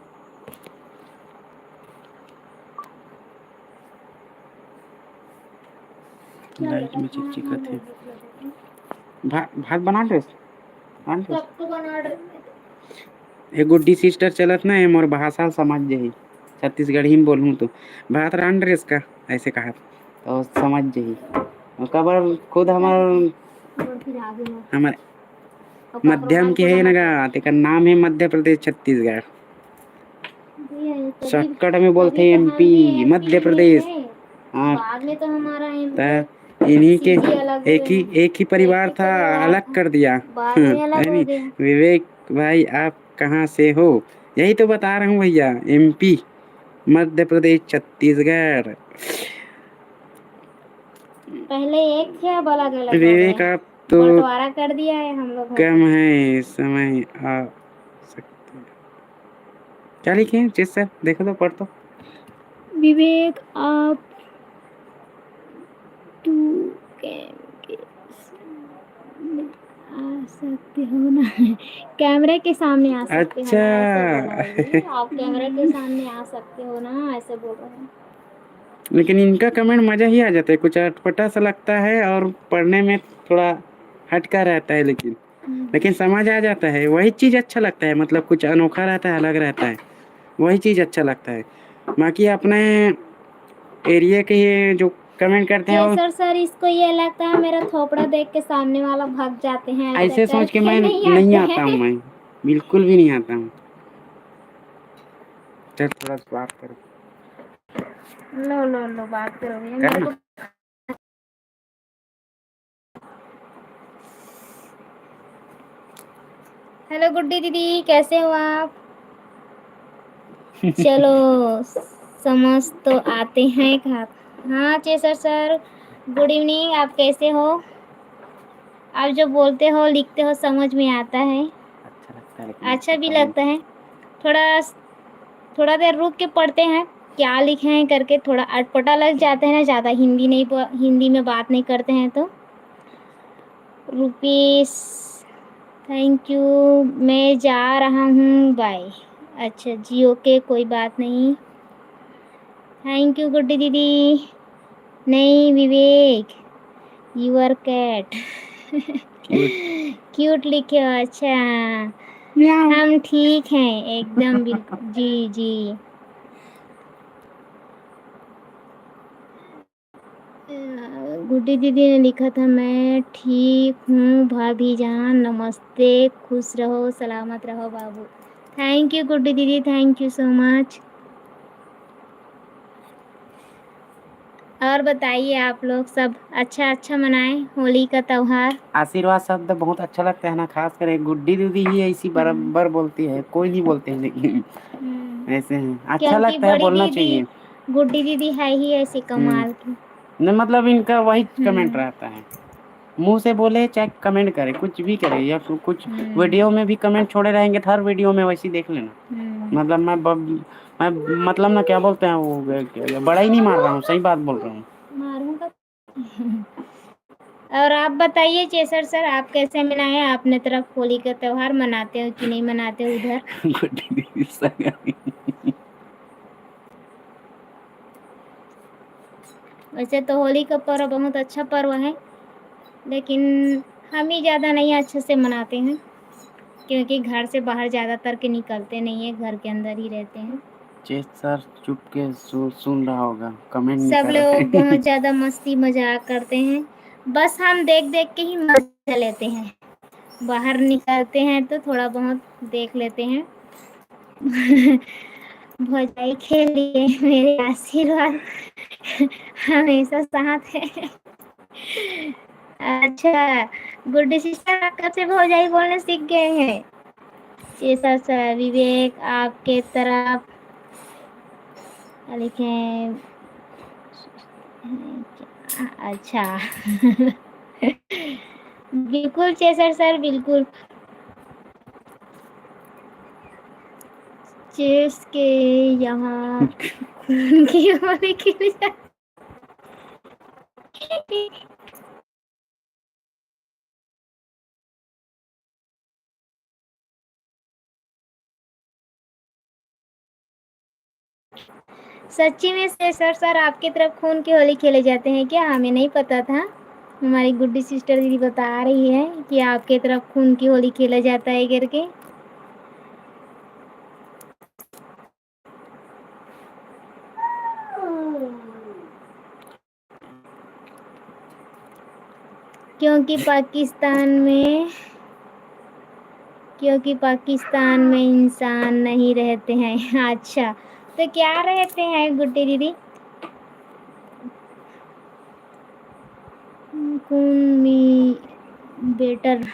लाइट में चिकचिका थे। भात बना ले। कब तो बना रहे। एक गुड्डी सिस्टर चलत ना है मोर भाषा समझ जाही, छत्तीसगढ़ी में बोलूँ तो भात रान ड्रेस का ऐसे कहा तो समझ जाही। और कबर खुद हमारे मध्यम के है ना, तेका नाम है मध्य प्रदेश छत्तीसगढ़। शॉर्टकट में बोलते हैं एमपी, मध्य प्रदेश। बाद में तो हमारा इन्हीं के एक ही परिवार था, अलग कर दिया। विवेक भाई आप कहाँ से हो? यही तो बता रहा हूँ भैया, एमपी, मध्य प्रदेश, छत्तीसगढ़। पहले एक थे अब अलग अलग विवेक आप तो बंटवारा कर दिया है हम लोग। कम है समय आ सकते। क्या लिखे हैं चेस सर, देखो तो पढ़ तो। विवेक आप तू आ सकते हो ना, कैमरे के सामने आ सकते हो ना, ऐसे बोला आप कैमरे के सामने आ सकते हो ना, ऐसे बोल रहे हैं। लेकिन इनका कमेंट मजा ही आ जाता है, कुछ अटपटा सा लगता है और पढ़ने में थोड़ा हटका रहता है, लेकिन समझ आ जाता है। वही चीज अच्छा लगता है, मतलब कुछ अनोखा रहता है, अलग रहता है, वही चीज अच्छा लगता है। बाकी अपने एरिया के ये जो कमेंट करते हैं सर इसको ये लगता है मेरा थोपड़ा देख के सामने वाला भाग जाते हैं, ऐसे सोच के मैं नहीं आता हूँ, मैं बिल्कुल भी नहीं आता हूँ। चल थोड़ा बात करो। लो बात करो मेरे को। हेलो गुड्डी दीदी कैसे हो आप? चलो समझ तो आते हैं का। हाँ चेसर सर गुड इवनिंग, आप कैसे हो? आप जो बोलते हो लिखते हो समझ में आता है, अच्छा भी लगता है। थोड़ा देर रुक के पढ़ते हैं क्या लिखे हैं करके, थोड़ा अटपटा लग जाते हैं ना, ज़्यादा हिंदी में बात नहीं करते हैं तो। रुपीस थैंक यू, मैं जा रहा हूँ बाय। अच्छा जी ओके कोई बात नहीं, थैंक यू गुड्डी दीदी। नहीं विवेक यूर कैट क्यूट लिखे हो, अच्छा हम ठीक हैं एकदम बिल्कुल जी। गुड्डी दीदी ने लिखा था मैं ठीक हूँ भाभी जान, नमस्ते, खुश रहो सलामत रहो बाबू। थैंक यू गुड्डी दीदी, थैंक यू सो मच। और बताइए आप लोग सब अच्छा मनाएं होली का त्योहार। आशीर्वाद शब्द बहुत अच्छा लगता है ना, खास कर गुड्डी दीदी ही ऐसी बराबर बोलती है, कोई नहीं बोलते हैं लेकिन ऐसे हैं, अच्छा लगता है, बोलना चाहिए। गुड्डी दीदी है ही ऐसी कमाल की, नहीं मतलब इनका वही कमेंट रहता है। मुंह से बोले चाहे कमेंट करे, कुछ भी करे, या फिर कुछ वीडियो में भी कमेंट छोड़े रहेंगे तो हर वीडियो में वैसे ही देख लेना। मतलब मैं मतलब ना क्या बोलते हैं वो बड़ा ही नहीं मार रहा हूँ, सही बात बोल रहा हूँ। मारूंगा। और आप बताइए चेसर सर, आप कैसे मनाए? आपने तरफ होली का त्योहार मनाते हो कि नहीं मनाते हो उधर? वैसे तो होली का पर्व बहुत अच्छा पर्व है, लेकिन हम ही ज़्यादा नहीं अच्छे से मनाते हैं, क्योंकि घर से बाहर ज़्यादातर के निकलते नहीं है, घर के अंदर ही रहते हैं। सर चुप के सुन रहा होगा, कमेंट नहीं सब कर रहा लोग है। बहुत ज़्यादा मस्ती मजाक करते हैं, बस हम देख देख के ही मजा लेते हैं। बाहर निकलते हैं तो थोड़ा बहुत देख लेते हैं। भौजाई के लिए मेरे आशीर्वाद हमेशा साथ है। अच्छा, गुड्डी सिस्टर आप कब से भौजाई बोलना सीख गए हैं? ये सच है। विवेक आपके तरफ लिखें। अच्छा। बिल्कुल चेसर सर, बिल्कुल। चेस के यहाँ खून की होली खेली जाती है। सच्ची में चेसर सर आपकी तरफ खून की होली खेले जाते हैं क्या? हमें नहीं पता था। हमारी गुड्डी सिस्टर दीदी बता रही है कि आपके तरफ खून की होली खेला जाता है करके। क्योंकि पाकिस्तान में इंसान नहीं रहते हैं। अच्छा, तो क्या रहते हैं गुड्डी दीदी? खून में बेटर।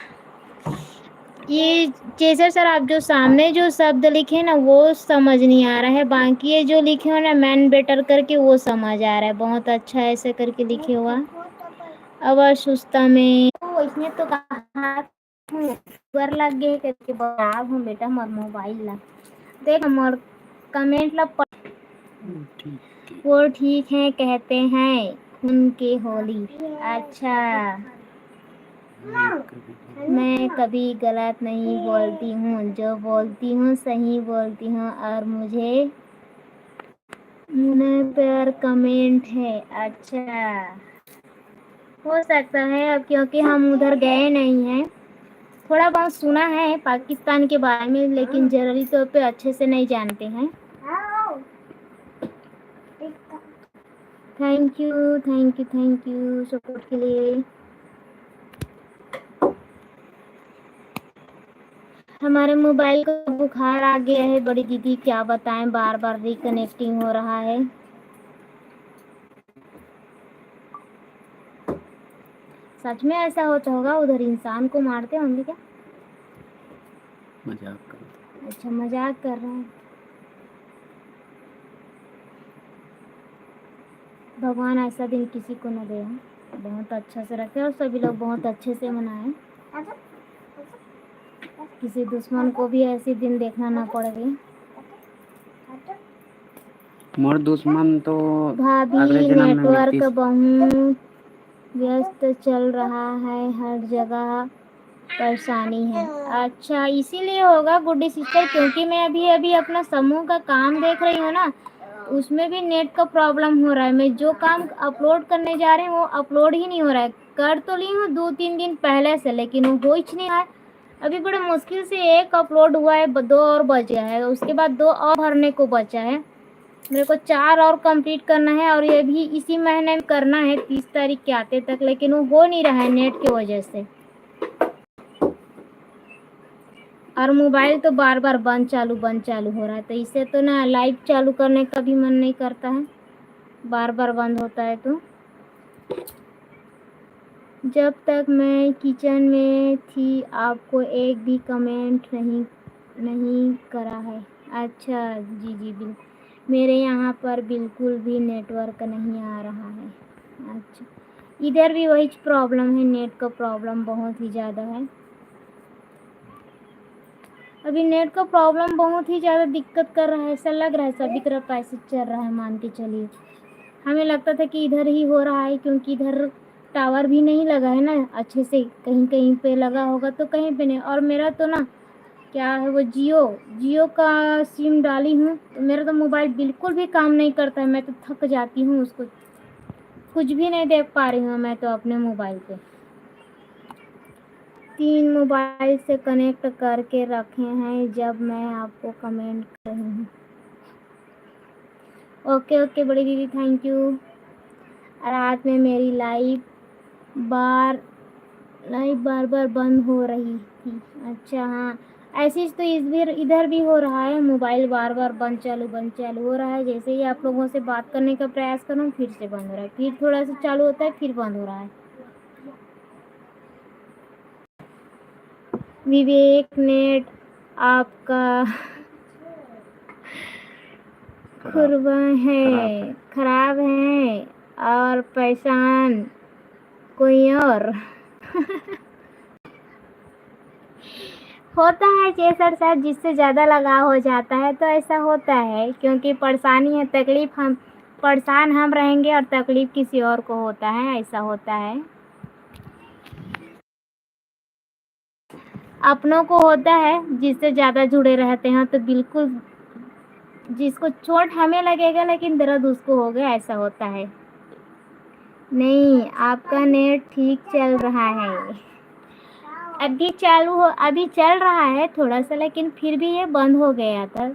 ये चेसर सर आप जो सामने जो शब्द लिखे ना वो समझ नहीं आ रहा है, बाकी ये जो लिखे हो ना मैन बेटर करके वो समझ आ रहा है। बहुत अच्छा ऐसे करके लिखे हुआ। अवसुस्ता में इसने तो कहा बर लग गए करके बराब हूँ बेटा, मोर मोबाइल ला देख, मोर कमेंट ला वो ठीक है कहते हैं खून की होली। अच्छा, मैं कभी गलत नहीं बोलती हूँ, जो बोलती हूँ सही बोलती हूँ, और मुझे मुझे पर कमेंट है। अच्छा, हो सकता है, अब क्योंकि हम उधर गए नहीं हैं, थोड़ा बहुत सुना है पाकिस्तान के बारे में, लेकिन जरूरी तौर पे अच्छे से नहीं जानते हैं। थैंक यू सपोर्ट के लिए। हमारे मोबाइल को बुखार आ गया है बड़ी दीदी, क्या बताएं, बार बार रिकनेक्टिंग हो रहा है। सच में ऐसा होता होगा? उधर इंसान को मारते होंगे क्या? मजाक कर। अच्छा, मजाक कर रहे हैं। भगवान ऐसा दिन किसी को न दे, बहुत अच्छा से रखे और सभी लोग बहुत अच्छे से मनाएं, किसी दुश्मन को भी ऐसे दिन देखना ना पड़े। मोर दुश्मन तो अगले भाभी जन्म में नेटवर्क मिलती। बहुत व्यस्त चल रहा है, हर जगह परेशानी है। अच्छा, इसीलिए होगा गुड्डी सिस्टर, क्योंकि मैं अभी अभी अपना समूह का काम देख रही हूँ ना, उसमें भी नेट का प्रॉब्लम हो रहा है। मैं जो काम अपलोड करने जा रहे हैं वो अपलोड ही नहीं हो रहा है। कर तो ली हूँ 2-3 दिन पहले से, लेकिन वो हो ही नहीं रहा है। अभी बड़े मुश्किल से एक अपलोड हुआ है, 2 और बचा है, उसके बाद 2 और भरने को बचा है। मेरे को 4 और कंप्लीट करना है, और ये भी इसी महीने में करना है 30 तारीख के आते तक, लेकिन वो हो नहीं रहा है नेट की वजह से। और मोबाइल तो बार बार बंद चालू हो रहा है, तो इससे तो ना लाइव चालू करने का भी मन नहीं करता है, बार बार बंद होता है। तो जब तक मैं किचन में थी आपको एक भी कमेंट नहीं करा है। अच्छा जी बिल्कुल, मेरे यहाँ पर बिल्कुल भी नेटवर्क नहीं आ रहा है। अच्छा, इधर भी वही प्रॉब्लम है, नेट का प्रॉब्लम बहुत ही ज़्यादा है। अभी नेट का प्रॉब्लम बहुत ही ज़्यादा दिक्कत कर रहा है, ऐसा लग रहा है सभी तरफ ऐसे चल रहा है, मान के चलिए। हमें लगता था कि इधर ही हो रहा है, क्योंकि इधर टावर भी नहीं लगा है ना अच्छे से, कहीं कहीं पे लगा होगा तो कहीं पे नहीं। और मेरा तो ना क्या है वो जियो का सिम डाली हूँ, तो मेरा तो मोबाइल बिल्कुल भी काम नहीं करता है। मैं तो थक जाती हूँ, उसको कुछ भी नहीं देख पा रही हूँ मैं तो अपने मोबाइल पे। 3 मोबाइल से कनेक्ट करके रखे हैं जब मैं आपको कमेंट कर रही हूँ। ओके ओके बड़ी दीदी, थैंक यू। रात में मेरी लाइव बार बार बंद हो रही थी। अच्छा हाँ, ऐसे तो इधर भी हो रहा है, मोबाइल बार बार बंद चालू हो रहा है। जैसे ही आप लोगों से बात करने का प्रयास करूँ फिर से बंद हो रहा है, फिर थोड़ा सा चालू होता है फिर बंद हो रहा है। विवेक नेट आपका खुरबा है, खराब है और परेशान कोई और। होता है जैसा सर, जिससे ज़्यादा लगाव हो जाता है तो ऐसा होता है, क्योंकि परेशानी है, तकलीफ हम परेशान हम रहेंगे और तकलीफ किसी और को होता है, ऐसा होता है। अपनों को होता है, जिससे ज़्यादा जुड़े रहते हैं तो बिल्कुल जिसको चोट हमें लगेगा लेकिन दर्द उसको होगा, ऐसा होता है। नहीं, आपका नेट ठीक चल रहा है, अभी चल रहा है थोड़ा सा, लेकिन फिर भी ये बंद हो गया था,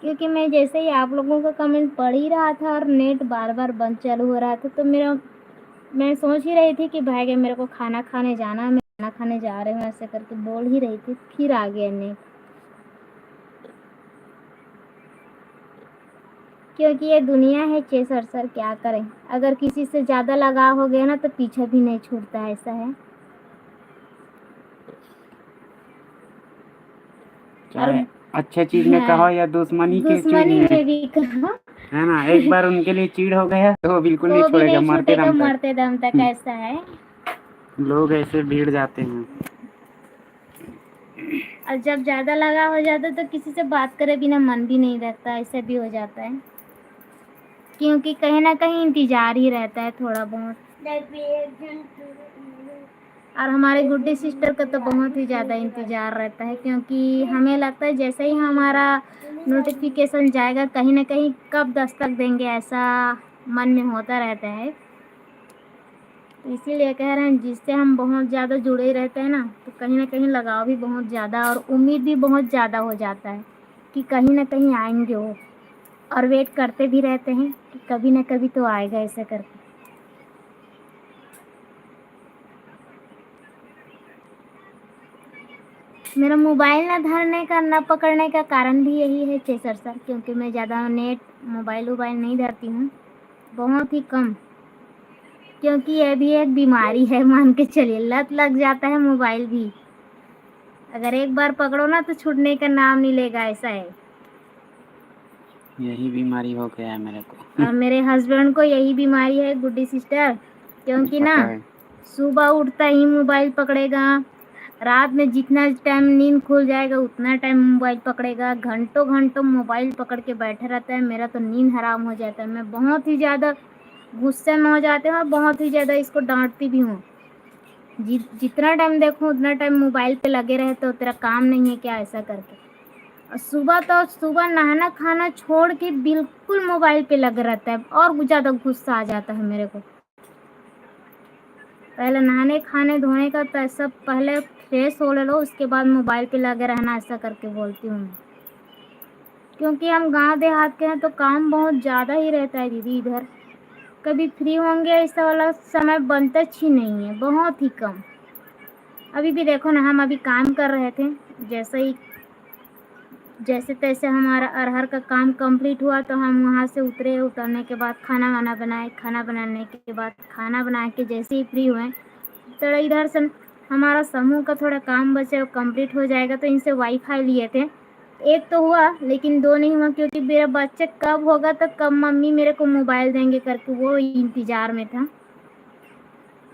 क्योंकि मैं जैसे ही आप लोगों का कमेंट पढ़ ही रहा था और नेट बार बार बंद चालू हो रहा था, तो मैं सोच ही रही थी कि भाई मेरे को खाना खाने जाना है, मैं खाना खाने जा रही हूँ, ऐसे करके बोल ही रही थी, फिर आ गया नेट। क्योंकि ये दुनिया है चेसर सर, क्या करें, अगर किसी से ज़्यादा लगाव हो गया ना तो पीछे भी नहीं छूटता, ऐसा है। चाहे अच्छे चीज में कहो या दुश्मनी के चीज में भी कहा, है ना, एक बार उनके लिए चीड़ हो गया तो वो बिल्कुल नहीं वो भी छोड़ेगा, नहीं मरते छूटेगा दम तक। मरते दम तक, ऐसा है। लोग ऐसे भीड़ जाते हैं। और जब ज़्यादा लगा हो जाता है तो किसी से बात करे बिना मन भी नहीं लगता, ऐसा भी हो जाता है, क्योंकि कहीं ना कहीं इंतजार ही रहता है थोड़ा बहुत। और हमारे गुड्डी सिस्टर का तो बहुत ही ज़्यादा इंतज़ार रहता है, क्योंकि हमें लगता है जैसे ही हमारा नोटिफिकेशन जाएगा कहीं ना कहीं कब दस्तक देंगे, ऐसा मन में होता रहता है। तो इसीलिए कह रहे हैं, जिससे हम बहुत ज़्यादा जुड़े रहते हैं ना, तो कहीं ना कहीं लगाव भी बहुत ज़्यादा और उम्मीद भी बहुत ज़्यादा हो जाता है कि कहीं ना कहीं आएंगे वो, और वेट करते भी रहते हैं कि कभी ना कभी तो आएगा, ऐसे करके। मेरा मोबाइल ना धरने का, ना पकड़ने का कारण भी यही है चेसर सर, क्योंकि मैं ज़्यादा नेट मोबाइल नहीं धरती हूँ, बहुत ही कम, क्योंकि यह भी एक बीमारी है, मान के चलिए, लत लग जाता है मोबाइल भी, अगर एक बार पकड़ो ना तो छूटने का नाम नहीं लेगा, ऐसा है। यही बीमारी हो गया है मेरे को। और मेरे हस्बैंड को यही बीमारी है गुड्डी सिस्टर, क्योंकि ना पता है। सुबह उठता ही मोबाइल पकड़ेगा, रात में जितना टाइम नींद खुल जाएगा उतना टाइम मोबाइल पकड़ेगा, घंटों घंटों मोबाइल पकड़ के बैठा रहता है। मेरा तो नींद हराम हो जाता है, मैं बहुत ही ज़्यादा गुस्से में हो जाती हूँ और बहुत ही ज़्यादा इसको डांटती भी हूँ। जितना टाइम देखूँ उतना टाइम मोबाइल पे लगे रहे तो तेरा काम नहीं है क्या, ऐसा करके। और सुबह नहाना खाना छोड़ के बिल्कुल मोबाइल पे लगा रहता है, और ज़्यादा गुस्सा आ जाता है मेरे को। पहले नहाने खाने धोने का तो सब पहले फ्रेश हो ले लो, उसके बाद मोबाइल पे लगे रहना, ऐसा करके बोलती हूँ। क्योंकि हम गांव देहात के हैं तो काम बहुत ज़्यादा ही रहता है दीदी, इधर कभी फ्री होंगे ऐसा वाला समय बनता ही नहीं है, बहुत ही कम। अभी भी देखो ना, हम अभी काम कर रहे थे, जैसे तैसे हमारा अरहर का काम कंप्लीट हुआ तो हम वहाँ से उतरे, उतरने के बाद खाना वाना बनाए, खाना बनाने के बाद खाना बना के जैसे ही फ्री हुए तो इधर से हमारा समूह का थोड़ा काम बचे, वो कंप्लीट हो जाएगा तो इनसे वाईफाई लिए थे। एक तो हुआ लेकिन दो नहीं हुआ, क्योंकि मेरा बच्चा कब होगा तो कब मम्मी मेरे को मोबाइल देंगे करके वो इंतज़ार में था।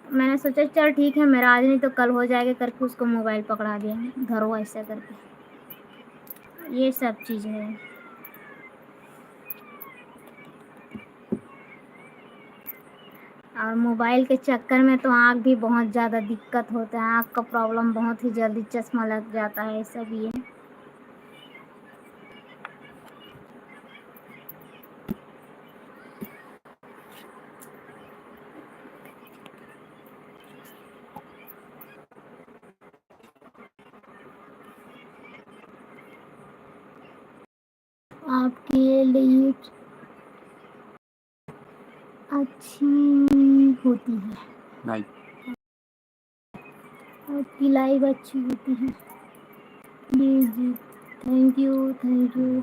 मैंने सोचा चल ठीक है, मेरा आज नहीं तो कल हो जाएगा करके उसको मोबाइल पकड़ा दिया, धरो ऐसा करके। ये सब चीज़ है। और मोबाइल के चक्कर में तो आँख भी बहुत ज़्यादा दिक्कत होता है, आँख का प्रॉब्लम बहुत ही जल्दी, चश्मा लग जाता है, ये सब ये। आपके लिए अच्छी होती है, भाई आपकी लाइफ अच्छी होती है। जी जी, थैंक यू थैंक यू।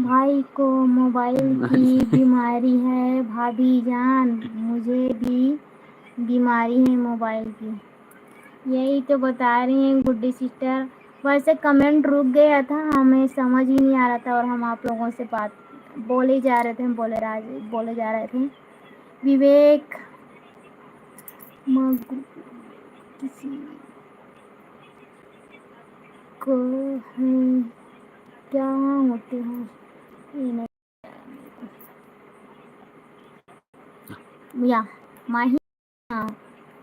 भाई को मोबाइल की बीमारी है भाभी जान, मुझे भी बीमारी है मोबाइल की। यही तो बता रही हैं गुड्डी सिस्टर। वैसे कमेंट रुक गया था, हमें समझ ही नहीं आ रहा था और हम आप लोगों से बात बोले जा रहे थे, बोले जा रहे थे। विवेक किसी को है क्या होते हैं ये नहीं, या माही। हाँ,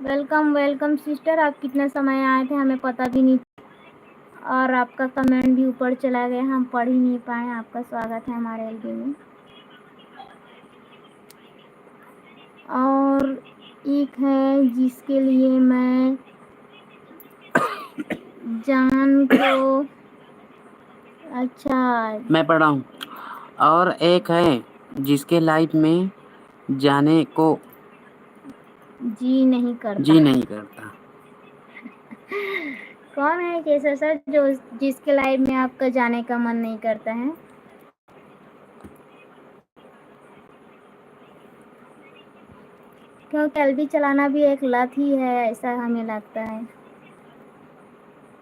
वेलकम वेलकम सिस्टर, आप कितने समय आए थे हमें पता भी नहीं, और आपका कमेंट भी ऊपर चला गया, हम पढ़ ही नहीं पाए। आपका स्वागत है हमारे एलबी में। और एक है जिसके लिए मैं जान को, अच्छा मैं पढ़ रहा हूँ। और एक है जिसके लाइफ में जाने को जी नहीं करता। जी नहीं करता। कौन है कैसा सर जो जिसके लाइफ में आपका जाने का मन नहीं करता है? क्योंकि एलबी चलाना भी एक लत ही है, ऐसा हमें लगता है।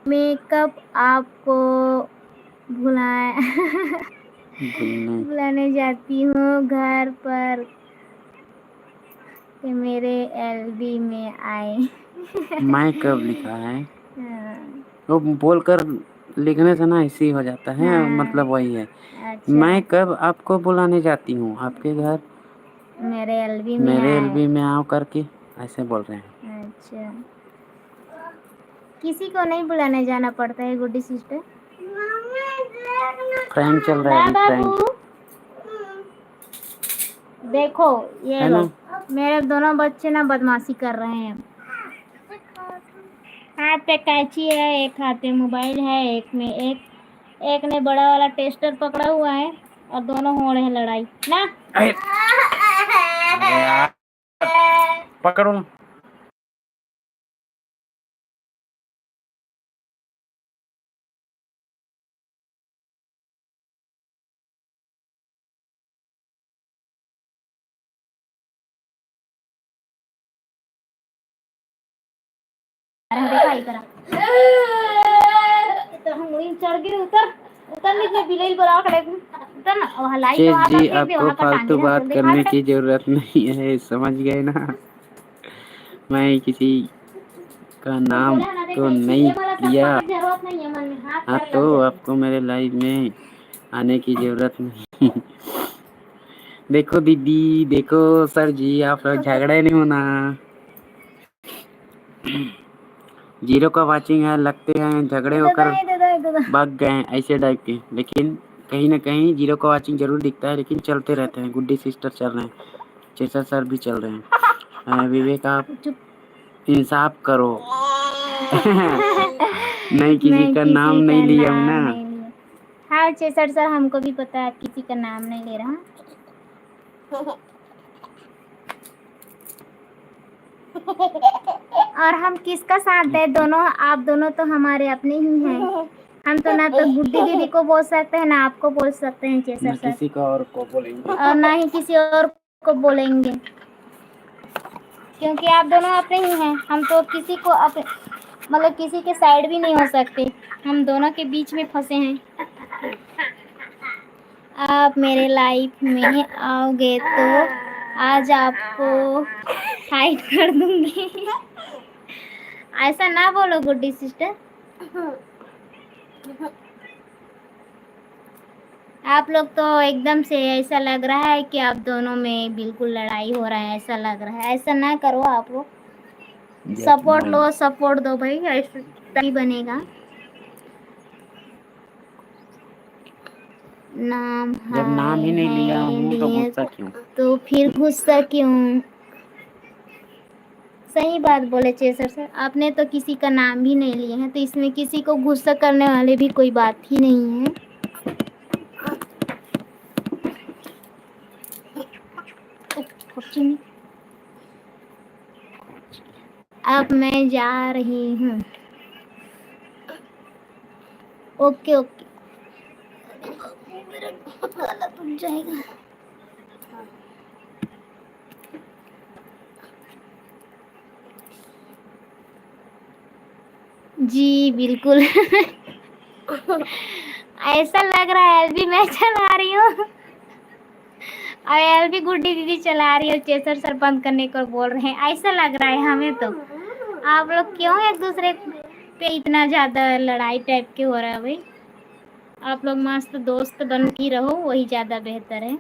मेकअप आपको बुलाने जाती हूँ घर पर कि मेरे एलबी में आए। मैं कब लिखा है? हाँ, वो बोलकर लिखने से ना ऐसे ही हो जाता है, हाँ, मतलब वही है। अच्छा। मैं कब आपको बुलाने जाती हूँ आपके घर, मेरे एलबी में मेरे आए। एलबी में आओ करके ऐसे बोल रहे हैं। अच्छा, किसी को नहीं बुलाने जाना पड़ता है गुड्डी सिस्टर। फ्रेंड चल रहा है अभी, फ्रेंड देखो ये है लो, ना। मेरे दोनों बच्चे ना बदमाशी कर रहे हैं। हाथ पे कैंची है, एक हाथ पे मोबाइल है, एक ने बड़ा वाला टेस्टर पकड़ा हुआ है और दोनों हो रहे हैं लड़ाई ना। अरे यार, पकड़ो ना। देखा ही करा तो हम वहीं चढ़ गए। उतर उतर नीचे बिलाई बोला खड़े उतर ना, वहाँ लाई तो वहाँ जी, पर फेंक दे, आपको वहाँ का फालतू टांगे ना बात खोल दे। करने की जरूरत नहीं है, समझ गए ना। मैं किसी का नाम तो नहीं लिया। जरूरत नहीं है, मन में हाथ हाँ, पैर तो लग जाते। आपको मेरे लाइफ में आने की जरूरत नहीं। देखो दीदी, देखो सर जी, आप लोग झगड़े नहीं होना। जीरो का वाचिंग है, लगते हैं झगड़े होकर भाग गए ऐसे टाइप के, लेकिन कहीं ना कहीं जीरो का वाचिंग जरूर दिखता है, लेकिन चलते रहते हैं। गुड्डी सिस्टर चल रहे हैं, चेसर सर भी चल रहे हैं। विवेक आप इंसाफ करो। नहीं, किसी का नाम नहीं लिया हूं ना। हाँ चेसर सर, हमको भी पता है आप किसी का नाम नहीं ले रहा। और हम किसका साथ दें? दोनों, आप दोनों तो हमारे अपने ही हैं। हम तो ना तो गुड्डी दीदी को बोल सकते हैं ना आपको बोल सकते हैं चेसर सर, किसी का और को बोलेंगे और ना ही किसी और को बोलेंगे, क्योंकि आप दोनों अपने ही हैं। हम तो किसी को मतलब किसी के साइड भी नहीं हो सकते, हम दोनों के बीच में फंसे हैं। आप मेरे लाइफ में आओगे तो आज आपको हाइड कर दूंगी। ऐसा ना बोलो गुड्डी सिस्टर। आप लोग तो एकदम से ऐसा लग रहा है कि आप दोनों में बिल्कुल लड़ाई हो रहा है, ऐसा लग रहा है। ऐसा ना करो आप लोग। सपोर्ट लो, सपोर्ट दो भाई, ऐसा तभी बनेगा। नाम जब नाम ही नहीं लिया हूँ तो लिए गुस्सा क्यों? तो फिर गुस्सा क्यों? सही बात बोले चेसर सर, आपने तो किसी का नाम भी नहीं लिए हैं, तो इसमें किसी को गुस्सा करने वाले भी कोई बात ही नहीं है। अब मैं जा रही हूँ। Okay okay. मेरा गला टूट जाएगा। जी बिल्कुल। ऐसा लग रहा है एलबी मैं चला रही हूँ और एलबी गुड्डी दीदी चला रही है, चेसर सर बंद करने को बोल रहे हैं, ऐसा लग रहा है हमें तो। आप लोग क्यों एक दूसरे पे इतना ज्यादा लड़ाई टाइप के हो रहा है भाई? आप लोग मस्त दोस्त बन के रहो, वही ज्यादा बेहतर है।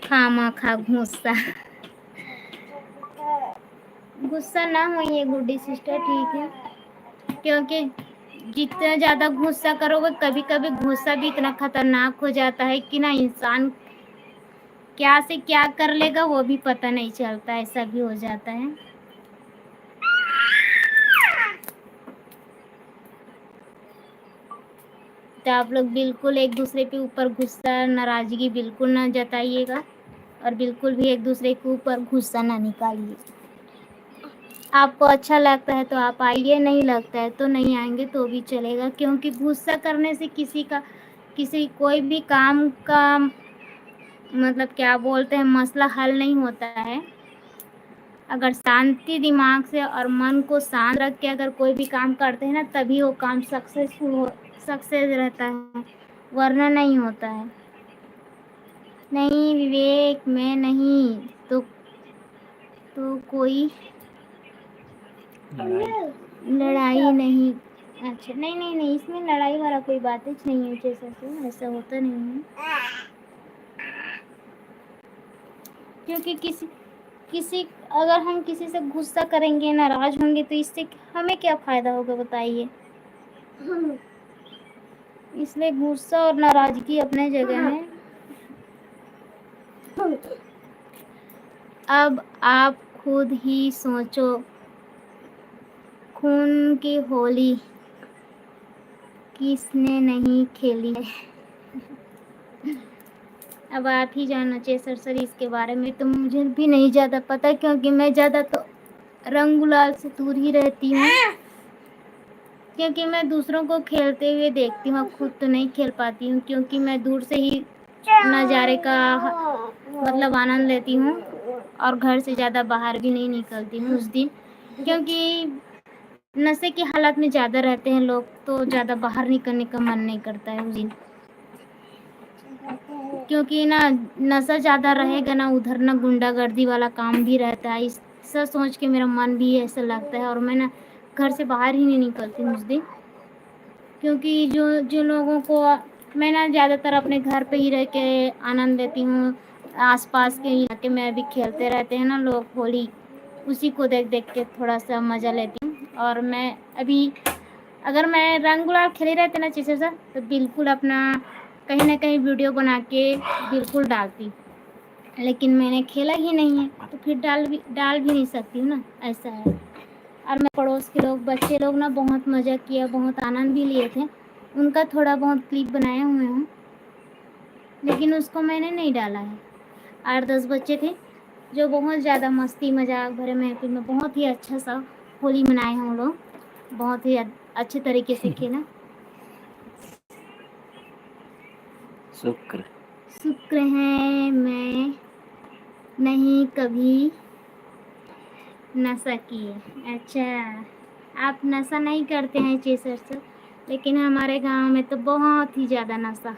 खामा खा गुस्सा। गुस्सा ना होइए गुड्डी सिस्टर, ठीक है? क्योंकि जितना ज्यादा गुस्सा करोगे, कभी कभी गुस्सा भी इतना खतरनाक हो जाता है कि ना इंसान क्या से क्या कर लेगा वो भी पता नहीं चलता, ऐसा भी हो जाता है। तो आप लोग बिल्कुल एक दूसरे के ऊपर गुस्सा नाराजगी बिल्कुल ना जताइएगा और बिल्कुल भी एक दूसरे के ऊपर गुस्सा ना निकालिए। आपको अच्छा लगता है तो आप आइए, नहीं लगता है तो नहीं आएंगे तो भी चलेगा, क्योंकि गुस्सा करने से किसी कोई भी काम का मतलब क्या बोलते हैं मसला हल नहीं होता है। अगर शांति दिमाग से और मन को शांत रख के अगर कोई भी काम करते हैं ना, तभी वो काम सक्सेस रहता है, वरना नहीं होता है। नहीं विवेक, मैं नहीं तो कोई लड़ाई नहीं। अच्छा नहीं नहीं नहीं, इसमें लड़ाई वाला कोई बात ही नहीं है, जैसा से ऐसा होता नहीं है। क्योंकि किसी अगर हम किसी से गुस्सा करेंगे, नाराज होंगे, तो इससे हमें क्या फायदा होगा बताइए? इसलिए गुस्सा और नाराजगी अपने जगह है। अब आप खुद ही सोचो, खून की होली किसने नहीं खेली है? अब आप ही जानो चेसर सर इसके बारे में, तो मुझे भी नहीं ज़्यादा पता, क्योंकि मैं ज़्यादा तो रंग गुलाल से दूर ही रहती हूँ। क्योंकि मैं दूसरों को खेलते हुए देखती हूँ, खुद तो नहीं खेल पाती हूँ, क्योंकि मैं दूर से ही नज़ारे का मतलब आनंद लेती हूँ और घर से ज़्यादा बाहर भी नहीं निकलती हूँ उस दिन, क्योंकि नशे की हालत में ज़्यादा रहते हैं लोग, तो ज़्यादा बाहर निकलने का मन नहीं करता है उस दिन। क्योंकि ना नशा ज़्यादा रहेगा ना, उधर ना गुंडागर्दी वाला काम भी रहता है, इससे सोच के मेरा मन भी ऐसा लगता है और मैं ना घर से बाहर ही नहीं निकलती हूँ उस दिन। क्योंकि जो लोगों को मैं ना ज़्यादातर अपने घर पे ही रह के आनंद लेती हूँ, आसपास के इलाके में भी खेलते रहते हैं ना लोग होली, उसी को देख देख के थोड़ा सा मज़ा लेती हूँ। और मैं अभी अगर मैं रंग गुलाल खेले रहते ना चीज़ों से, तो बिल्कुल अपना कहीं ना कहीं वीडियो बना के बिल्कुल डालती, लेकिन मैंने खेला ही नहीं है, तो फिर डाल भी नहीं सकती हूँ ना, ऐसा है। और मैं पड़ोस के लोग बच्चे लोग ना बहुत मज़ा किया, बहुत आनंद भी लिए थे, उनका थोड़ा बहुत क्लिप बनाए हुए हूँ, लेकिन उसको मैंने नहीं डाला है। 8-10 बच्चे थे जो बहुत ज़्यादा मस्ती मजाक भरे महफिल में बहुत ही अच्छा सा होली मनाए हम लोग, बहुत ही अच्छे तरीके से खेला। शुक्र है मैं नहीं कभी नशा किए। अच्छा, आप नशा नहीं करते हैं चेसर सर? लेकिन हमारे गांव में तो बहुत ही ज़्यादा नशा,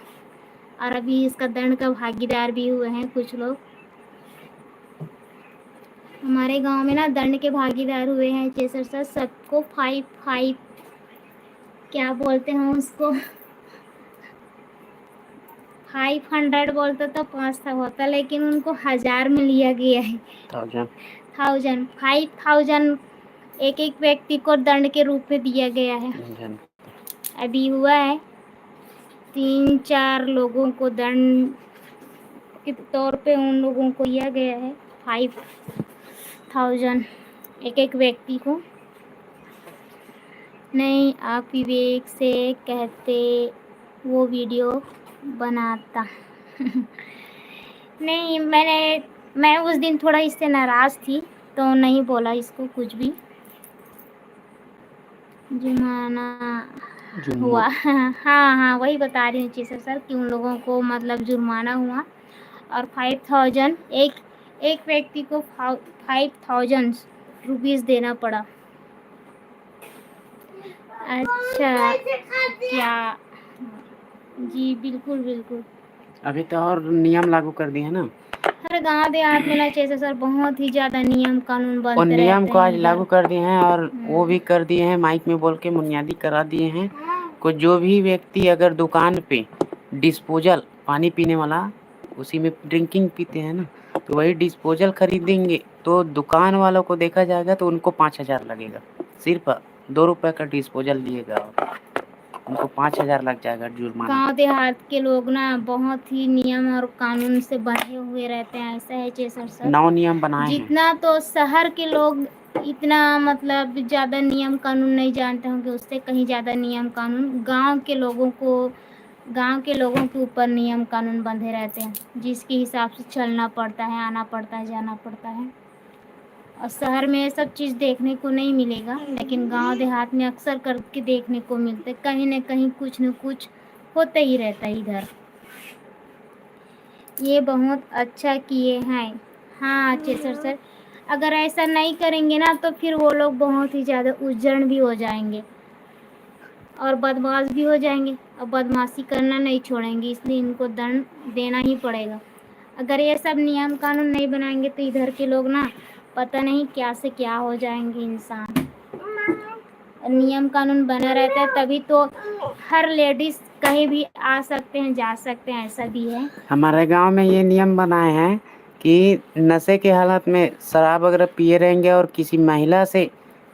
और अभी इसका दंड का भागीदार भी हुए हैं कुछ लोग। हमारे गांव में ना दंड के भागीदार हुए हैं चेसर सर, सबको 5 क्या बोलते हैं उसको, 500 बोलते तो 5 होता, लेकिन उनको 1000 में लिया गया है। 5000 एक एक व्यक्ति को दंड के रूप में दिया गया है। अभी हुआ है 3-4 लोगों को दंड के तौर पे उन लोगों को दिया गया है 5000 एक एक व्यक्ति को। नहीं, आप विवेक से कहते वो वीडियो बनाता। नहीं, मैं उस दिन थोड़ा इससे नाराज़ थी तो नहीं बोला इसको कुछ भी। जुर्माना हुआ। हाँ, वही बता रही हूँ चीसर सर कि उन लोगों को मतलब जुर्माना हुआ और 5000 एक व्यक्ति को 5000 रुपीज़ देना पड़ा। अच्छा, क्या? जी बिल्कुल। अभी तो और नियम लागू कर दिए हैं ना। हर गांव देहात में ना चेसर सर बहुत ही ज़्यादा नियम कानून और बनते नियम रहते को आज हैं लागू इधर। कर दिए हैं और वो भी कर दिए हैं, माइक में बोल के बुनियादी करा दिए हैं को जो भी व्यक्ति अगर दुकान पे डिस्पोजल पानी पीने वाला, उसी में ड्रिंकिंग पीते हैं ना, तो वही डिस्पोजल खरीदेंगे तो दुकान वालों को देखा जाएगा तो उनको 5000 लगेगा। सिर्फ 2 रुपये का डिस्पोजल दिएगा और उनको 5000 लग जाएगा जुर्माना। गांव देहात के लोग ना बहुत ही नियम और कानून से बंधे हुए रहते हैं, ऐसा है चेसर सर। 9 नियम बनाए हैं। जितना तो शहर के लोग इतना मतलब ज़्यादा नियम कानून नहीं जानते होंगे, उससे कहीं ज़्यादा नियम कानून गांव के लोगों के ऊपर नियम कानून बंधे रहते हैं, जिसके हिसाब से चलना पड़ता है, आना पड़ता है, जाना पड़ता है। और शहर में ये सब चीज़ देखने को नहीं मिलेगा, लेकिन गांव देहात में अक्सर करके देखने को मिलते, कहीं न कहीं कुछ न कुछ होता ही रहता है इधर। ये बहुत अच्छा किए हैं। हाँ चेसर सर, अगर ऐसा नहीं करेंगे ना तो फिर वो लोग बहुत ही ज़्यादा उज्जड़ भी हो जाएंगे और बदमाश भी हो जाएंगे और बदमाशी करना नहीं छोड़ेंगे, इसलिए इनको दंड देना ही पड़ेगा। अगर ये सब नियम कानून नहीं बनाएंगे तो इधर के लोग ना पता नहीं क्या से क्या हो जाएंगे इंसान। नियम कानून बना रहता है तभी तो हर लेडीज कहीं भी आ सकते हैं, जा सकते हैं, ऐसा भी है। हमारे गांव में ये नियम बनाए हैं कि नशे के हालत में शराब वगैरह पिए रहेंगे और किसी महिला से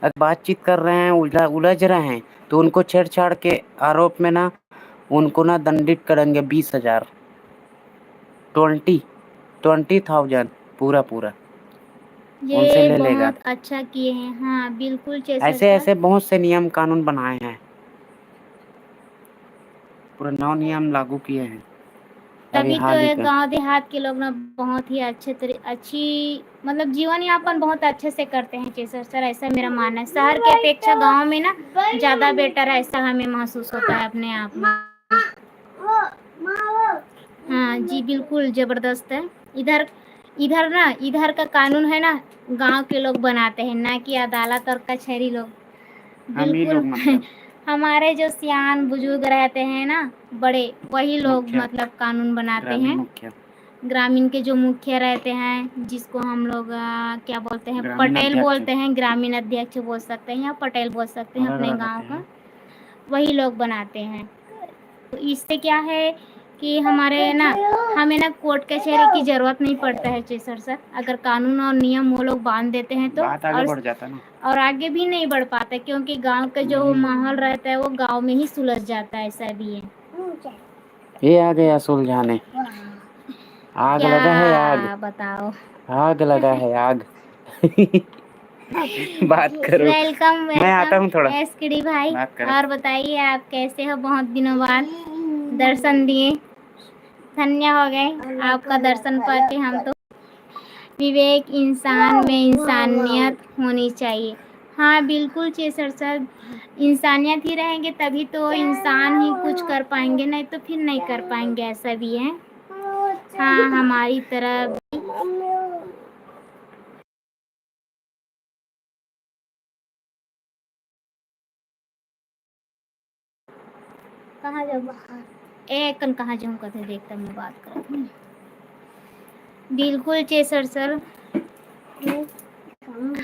अगर बातचीत कर रहे हैं, उलझ रहे हैं, तो उनको छेड़छाड़ के आरोप में ना उनको ना दंडित करेंगे 20,000 20,000 पूरा उनसे ये ले लेगा। बहुत अच्छा किए हैं। हाँ बिल्कुल चेसर ऐसे सर। ऐसे बहुत से नियम कानून बनाए हैं, पूरा 9 नियम लागू किए हैं अभी तभी तो हाल ही ये का। गांव देहात के लोग ना बहुत ही अच्छी मतलब जीवन यापन बहुत अच्छे से करते हैं चेसर सर, ऐसा मेरा मानना है। शहर की अपेक्षा गांव में ना ज़्यादा बेटर है, ऐसा हमें महसूस होता है अपने आप में। हाँ जी बिल्कुल ज़बरदस्त है। इधर का कानून है ना गांव के लोग बनाते हैं, ना कि अदालत और कचहरी लोग। हम ही लोग बिल्कुल। मतलब हमारे जो सियान बुजुर्ग रहते हैं ना बड़े, वही लोग मुखिया, मतलब कानून बनाते ग्रामीण हैं। मुखिया, ग्रामीण के जो मुखिया रहते हैं, जिसको हम लोग क्या बोलते हैं, ग्रामीण पटेल अध्यक्ष बोलते हैं, ग्रामीण अध्यक्ष बोल सकते हैं या पटेल बोल सकते हैं अलग अपने अलग गांव आते का, हैं। वही लोग बनाते हैं। तो इससे क्या है कि हमारे ना हमें ना कोर्ट कचहरी की ज़रूरत नहीं पड़ता है चेसर सर, अगर कानून और नियम वो लोग बांध देते हैं तो। बात आगे बढ़ जाता ना। और आगे भी नहीं बढ़ पाता, क्योंकि गांव का जो माहौल रहता है वो गांव में ही सुलझ जाता है, ऐसा भी है। ये आ गया सुलझाने, आग लगा है आग, क्या बताओ। आग लगा है आग। बात करो, वेलकम मैं आता हूँ थोड़ा एसकेडी भाई। बात करो। और बताइए आप कैसे हो, बहुत दिनों बाद दर्शन दिए, धन्य हो गए आपका दर्शन पाके हम तो। विवेक, इंसान में इंसानियत होनी चाहिए। हाँ बिल्कुल चेसर सर, इंसानियत ही रहेंगे तभी तो इंसान ही कुछ कर पाएंगे, नहीं तो फिर नहीं कर पाएंगे, ऐसा भी है। हाँ हमारी तरफ कहाँ जाऊँ बाहर एकन कहाँ जाऊँ कथे देखता मैं बात करत हूँ। बिल्कुल चेसर सर,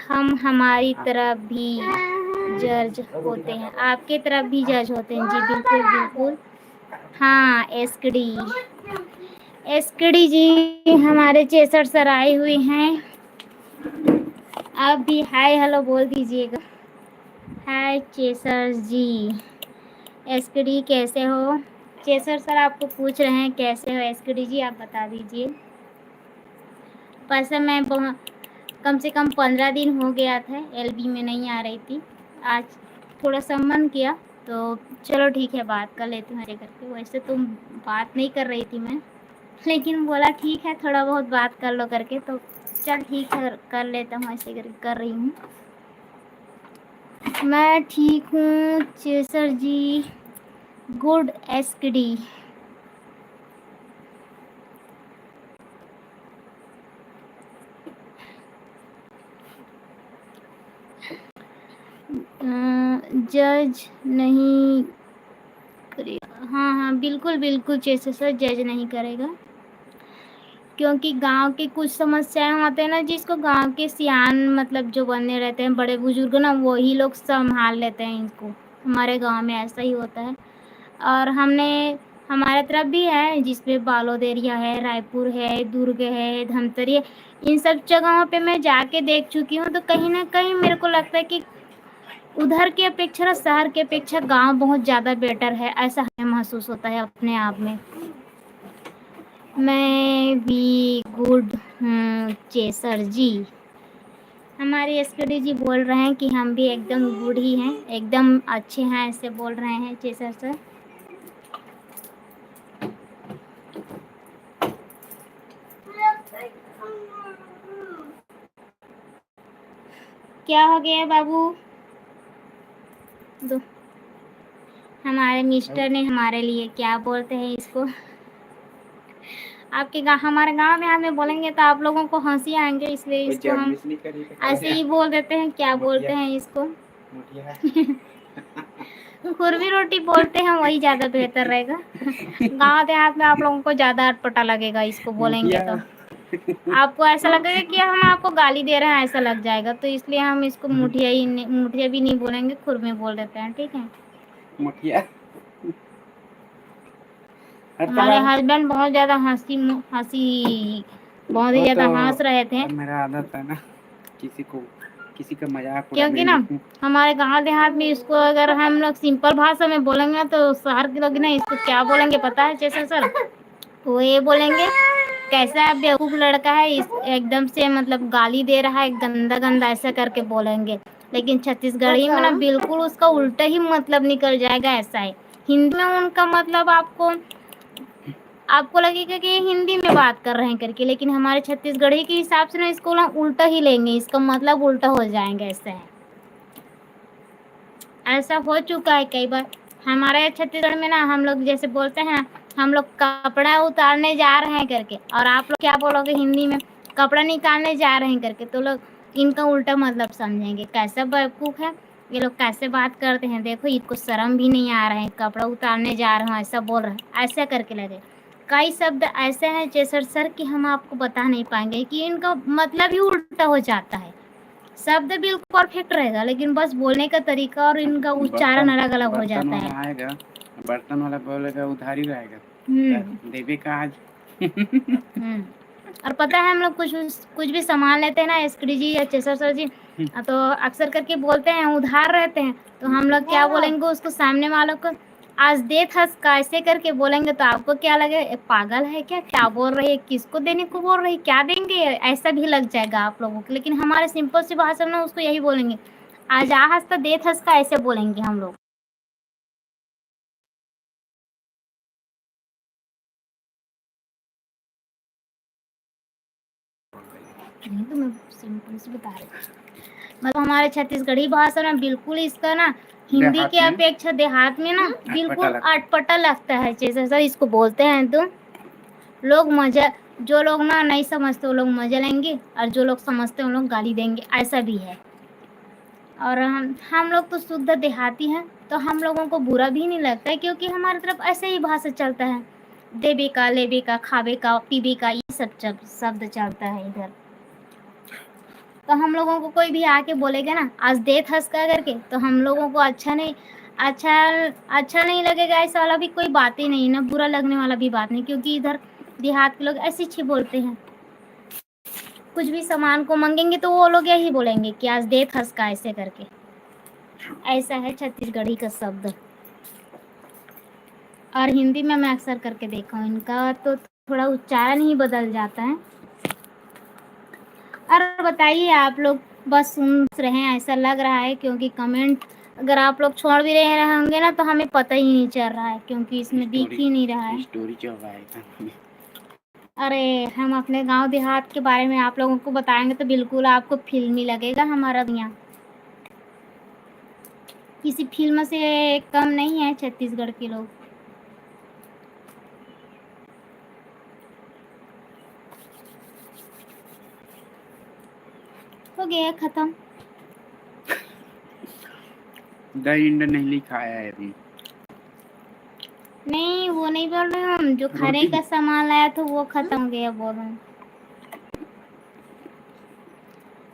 हम हमारी तरफ भी जज होते हैं, आपके तरफ भी जज होते हैं जी, बिल्कुल बिल्कुल। हाँ एसकड़ी जी हमारे चेसर सर आए हुए हैं, आप भी हाय हेलो बोल दीजिएगा। हाय चेसर जी, एसकड़ी कैसे हो? चेसर सर आपको पूछ रहे हैं कैसे हो एसकड़ी जी, आप बता दीजिए। वैसे मैं कम से कम 15 दिन हो गया था एलबी में नहीं आ रही थी, आज थोड़ा सा मन किया तो चलो ठीक है बात कर लेती हूँ करके। वैसे तो बात नहीं कर रही थी मैं, लेकिन बोला ठीक है थोड़ा बहुत बात कर लो करके, तो चल ठीक है कर लेता हूँ, ऐसे करके कर रही हूँ। मैं ठीक हूँ चेसर जी, गुड एसकडी। जज नहीं करेगा, हाँ हाँ बिल्कुल बिल्कुल चेसर सर जज नहीं करेगा, क्योंकि गांव की कुछ समस्याएं होते हैं ना जिसको गांव के सियान मतलब जो बने रहते हैं बड़े बुजुर्ग ना, वही लोग संभाल लेते हैं इनको। हमारे गांव में ऐसा ही होता है। और हमारे तरफ भी है जिसपे बालोद एरिया है, रायपुर है, दुर्ग है, धमतरी है, इन सब जगहों पे मैं जाके देख चुकी हूँ। तो कहीं ना कहीं मेरे को लगता है कि उधर की अपेक्षा शहर की अपेक्षा गांव बहुत ज़्यादा बेटर है, ऐसा हमें महसूस होता है अपने आप में। मैं भी गुड हूँ चेसर जी, हमारे एसकेडी जी बोल रहे हैं कि हम भी एकदम गुड ही हैं, एकदम अच्छे हैं, ऐसे बोल रहे हैं चेसर सर। क्या हो गया बाबू? दो हमारे मिस्टर ने हमारे लिए क्या बोलते हैं इसको, आपके हमारे गांव में हमें बोलेंगे तो आप लोगों को हंसी आएंगे, इसलिए इसको हम ऐसे ही बोल देते हैं। क्या बोलते हैं इसको? खुरवी रोटी बोलते हैं, वही ज़्यादा बेहतर रहेगा। गांव देहात में आप लोगों को ज़्यादा अटपटा लगेगा इसको बोलेंगे तो, आपको ऐसा लगेगा कि हम आपको गाली दे रहे हैं ऐसा लग जाएगा, तो इसलिए हम इसको मुठिया भी नहीं बोलेंगे, खुरमे बोल देते हैं, ठीक है। मुठिया हमारे हस्बैंड बहुत ज़्यादा हंसी बहुत ही ज़्यादा हंस रहे थे। मेरा आदत है ना किसी का मजाक क्योंकि ना हमारे गांव देहात में इसको अगर हम लोग सिंपल भाषा में बोलेंगे तो शहर के लोग ना इसको क्या बोलेंगे पता है चेसर सर? वो ये बोलेंगे कैसा बेवकूफ लड़का है, इस एकदम से मतलब गाली दे रहा है गंदा गंदा ऐसा करके बोलेंगे। लेकिन छत्तीसगढ़ी में ना बिल्कुल उसका उल्टा ही मतलब निकल जाएगा, ऐसा है। हिंदी में उनका मतलब आपको लगेगा कि हिंदी में बात कर रहे हैं करके, लेकिन हमारे छत्तीसगढ़ी के हिसाब से ना इसको ना उल्टा ही लेंगे, इसका मतलब उल्टा हो जाएंगे, ऐसा है। ऐसा हो चुका है कई बार हमारे छत्तीसगढ़ में ना, हम लोग जैसे बोलते हैं हम लोग कपड़ा उतारने जा रहे हैं करके, और आप लोग क्या बोलोगे हिंदी में? कपड़ा निकालने जा रहे हैं करके, तो लोग इनका उल्टा मतलब समझेंगे। कैसा बेवकूफ़ है ये लोग, कैसे बात करते हैं, देखो इनको शर्म भी नहीं आ रहा है, कपड़ा उतारने जा रहे हो ऐसा बोल रहे हैं, ऐसा करके लगे। कई शब्द ऐसे हैं चेसर सर कि हम आपको बता नहीं पाएंगे कि इनका मतलब ही उल्टा हो जाता है। शब्द बिल्कुल परफेक्ट रहेगा, लेकिन बस बोलने का तरीका और इनका उच्चारण अलग अलग हो जाता है। आएगा बर्तन वाला बोलेगा उधारी रहेगा, देवे का आज। और पता है हम लोग कुछ भी सामान लेते हैं ना एसकडी जी या चेसर सर जी, तो अक्सर करके बोलते हैं उधार रहते हैं, तो हम लोग क्या बोलेंगे उसको, सामने वालों को आज दे थस कैसे करके बोलेंगे, तो आपको क्या लगे पागल है क्या बोल रही है, किसको देने को बोल रही, क्या देंगे, ऐसा भी लग जाएगा आप लोगों को। लेकिन हमारे सिंपल सी भाषा में उसको यही बोलेंगे, आज आ हंसता दे थस का, ऐसे बोलेंगे हम लोग। नहीं तो मैं सिंपल से बता रही हूँ, मतलब हमारे छत्तीसगढ़ी भाषा में बिल्कुल इसका ना हिंदी के अपेक्षा देहात में ना बिल्कुल अटपटा लगता है। जैसे सर इसको बोलते हैं तो लोग मजा, जो लोग ना नहीं समझते वो लोग मजा लेंगे, और जो लोग समझते हैं वो लोग गाली देंगे, ऐसा भी है। और हम लोग तो शुद्ध देहाती हैं, तो हम लोगों को बुरा भी नहीं लगता है, क्योंकि हमारी तरफ ऐसे ही भाषा चलता है। देबे का, लेबे का, खाबे का, पीबे का, ये सब शब्द चलता है इधर। तो हम लोगों को कोई भी आके बोलेगा ना आज दे थसका करके, तो हम लोगों को अच्छा नहीं लगेगा। ऐसा वाला भी कोई बात ही नहीं ना, बुरा लगने वाला भी बात नहीं, क्योंकि इधर देहात के लोग ऐसे ही बोलते हैं। कुछ भी सामान को मांगेंगे तो वो लोग यही बोलेंगे कि आज दे थसका, ऐसे करके। ऐसा है छत्तीसगढ़ी का शब्द। और हिंदी में मैं अक्सर करके देखा हूँ, इनका तो थोड़ा उच्चारण ही बदल जाता है। और बताइए, आप लोग बस सुन रहे हैं ऐसा लग रहा है, क्योंकि कमेंट अगर आप लोग छोड़ भी रहे होंगे ना, तो हमें पता ही नहीं चल रहा है, क्योंकि इसमें दिख ही नहीं रहा है। स्टोरी चल रहा है। अरे हम अपने गांव देहात के बारे में आप लोगों को बताएंगे तो बिल्कुल आपको फिल्मी लगेगा हमारा दुनिया। किसी फिल्म से कम नहीं है छत्तीसगढ़ के लोग। हो गया खत्म। द इंड नहीं लिखा है अभी। नहीं, वो नहीं बोल रहे हम, जो खाने का सामान लाया था वो खत्म हो गया बोल रहे हैं।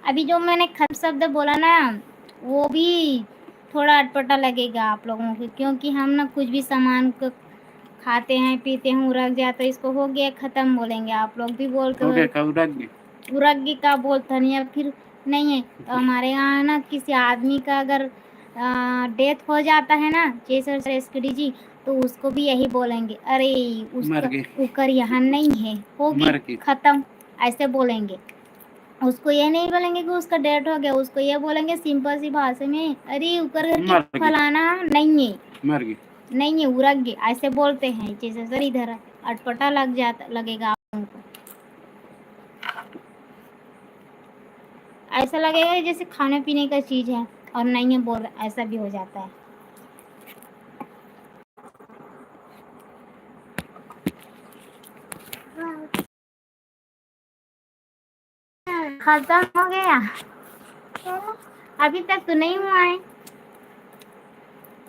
अभी जो मैंने खत्म शब्द बोला ना, वो भी थोड़ा अटपटा लगेगा आप लोगों को, क्योंकि हम ना कुछ भी सामान को खाते हैं, पीते हैं, रख जाता है, इसको हो गया खत्म बोलेंगे। आप लोग भी बोलते हो उरग का बोलते हैं, या फिर नहीं है। तो हमारे यहाँ ना किसी आदमी का अगर डेथ हो जाता है ना, जैसे एसकेडी जी, तो उसको भी यही बोलेंगे, अरे उसका उकर यहाँ नहीं है, हो गया खत्म, ऐसे बोलेंगे। उसको ये नहीं बोलेंगे कि उसका डेथ हो गया, उसको ये बोलेंगे सिंपल सी भाषा में, अरे उकर घर के फलाना नहीं है, मर गई, नहीं है, उरग गए, ऐसे बोलते हैं। जैसे सर इधर अटपटा लगेगा आप लोगों को, ऐसा लगेगा जैसे खाने पीने का चीज है और नहीं है बोल, ऐसा भी हो जाता है। खत्म हो गया, अभी तक तो नहीं हुआ है।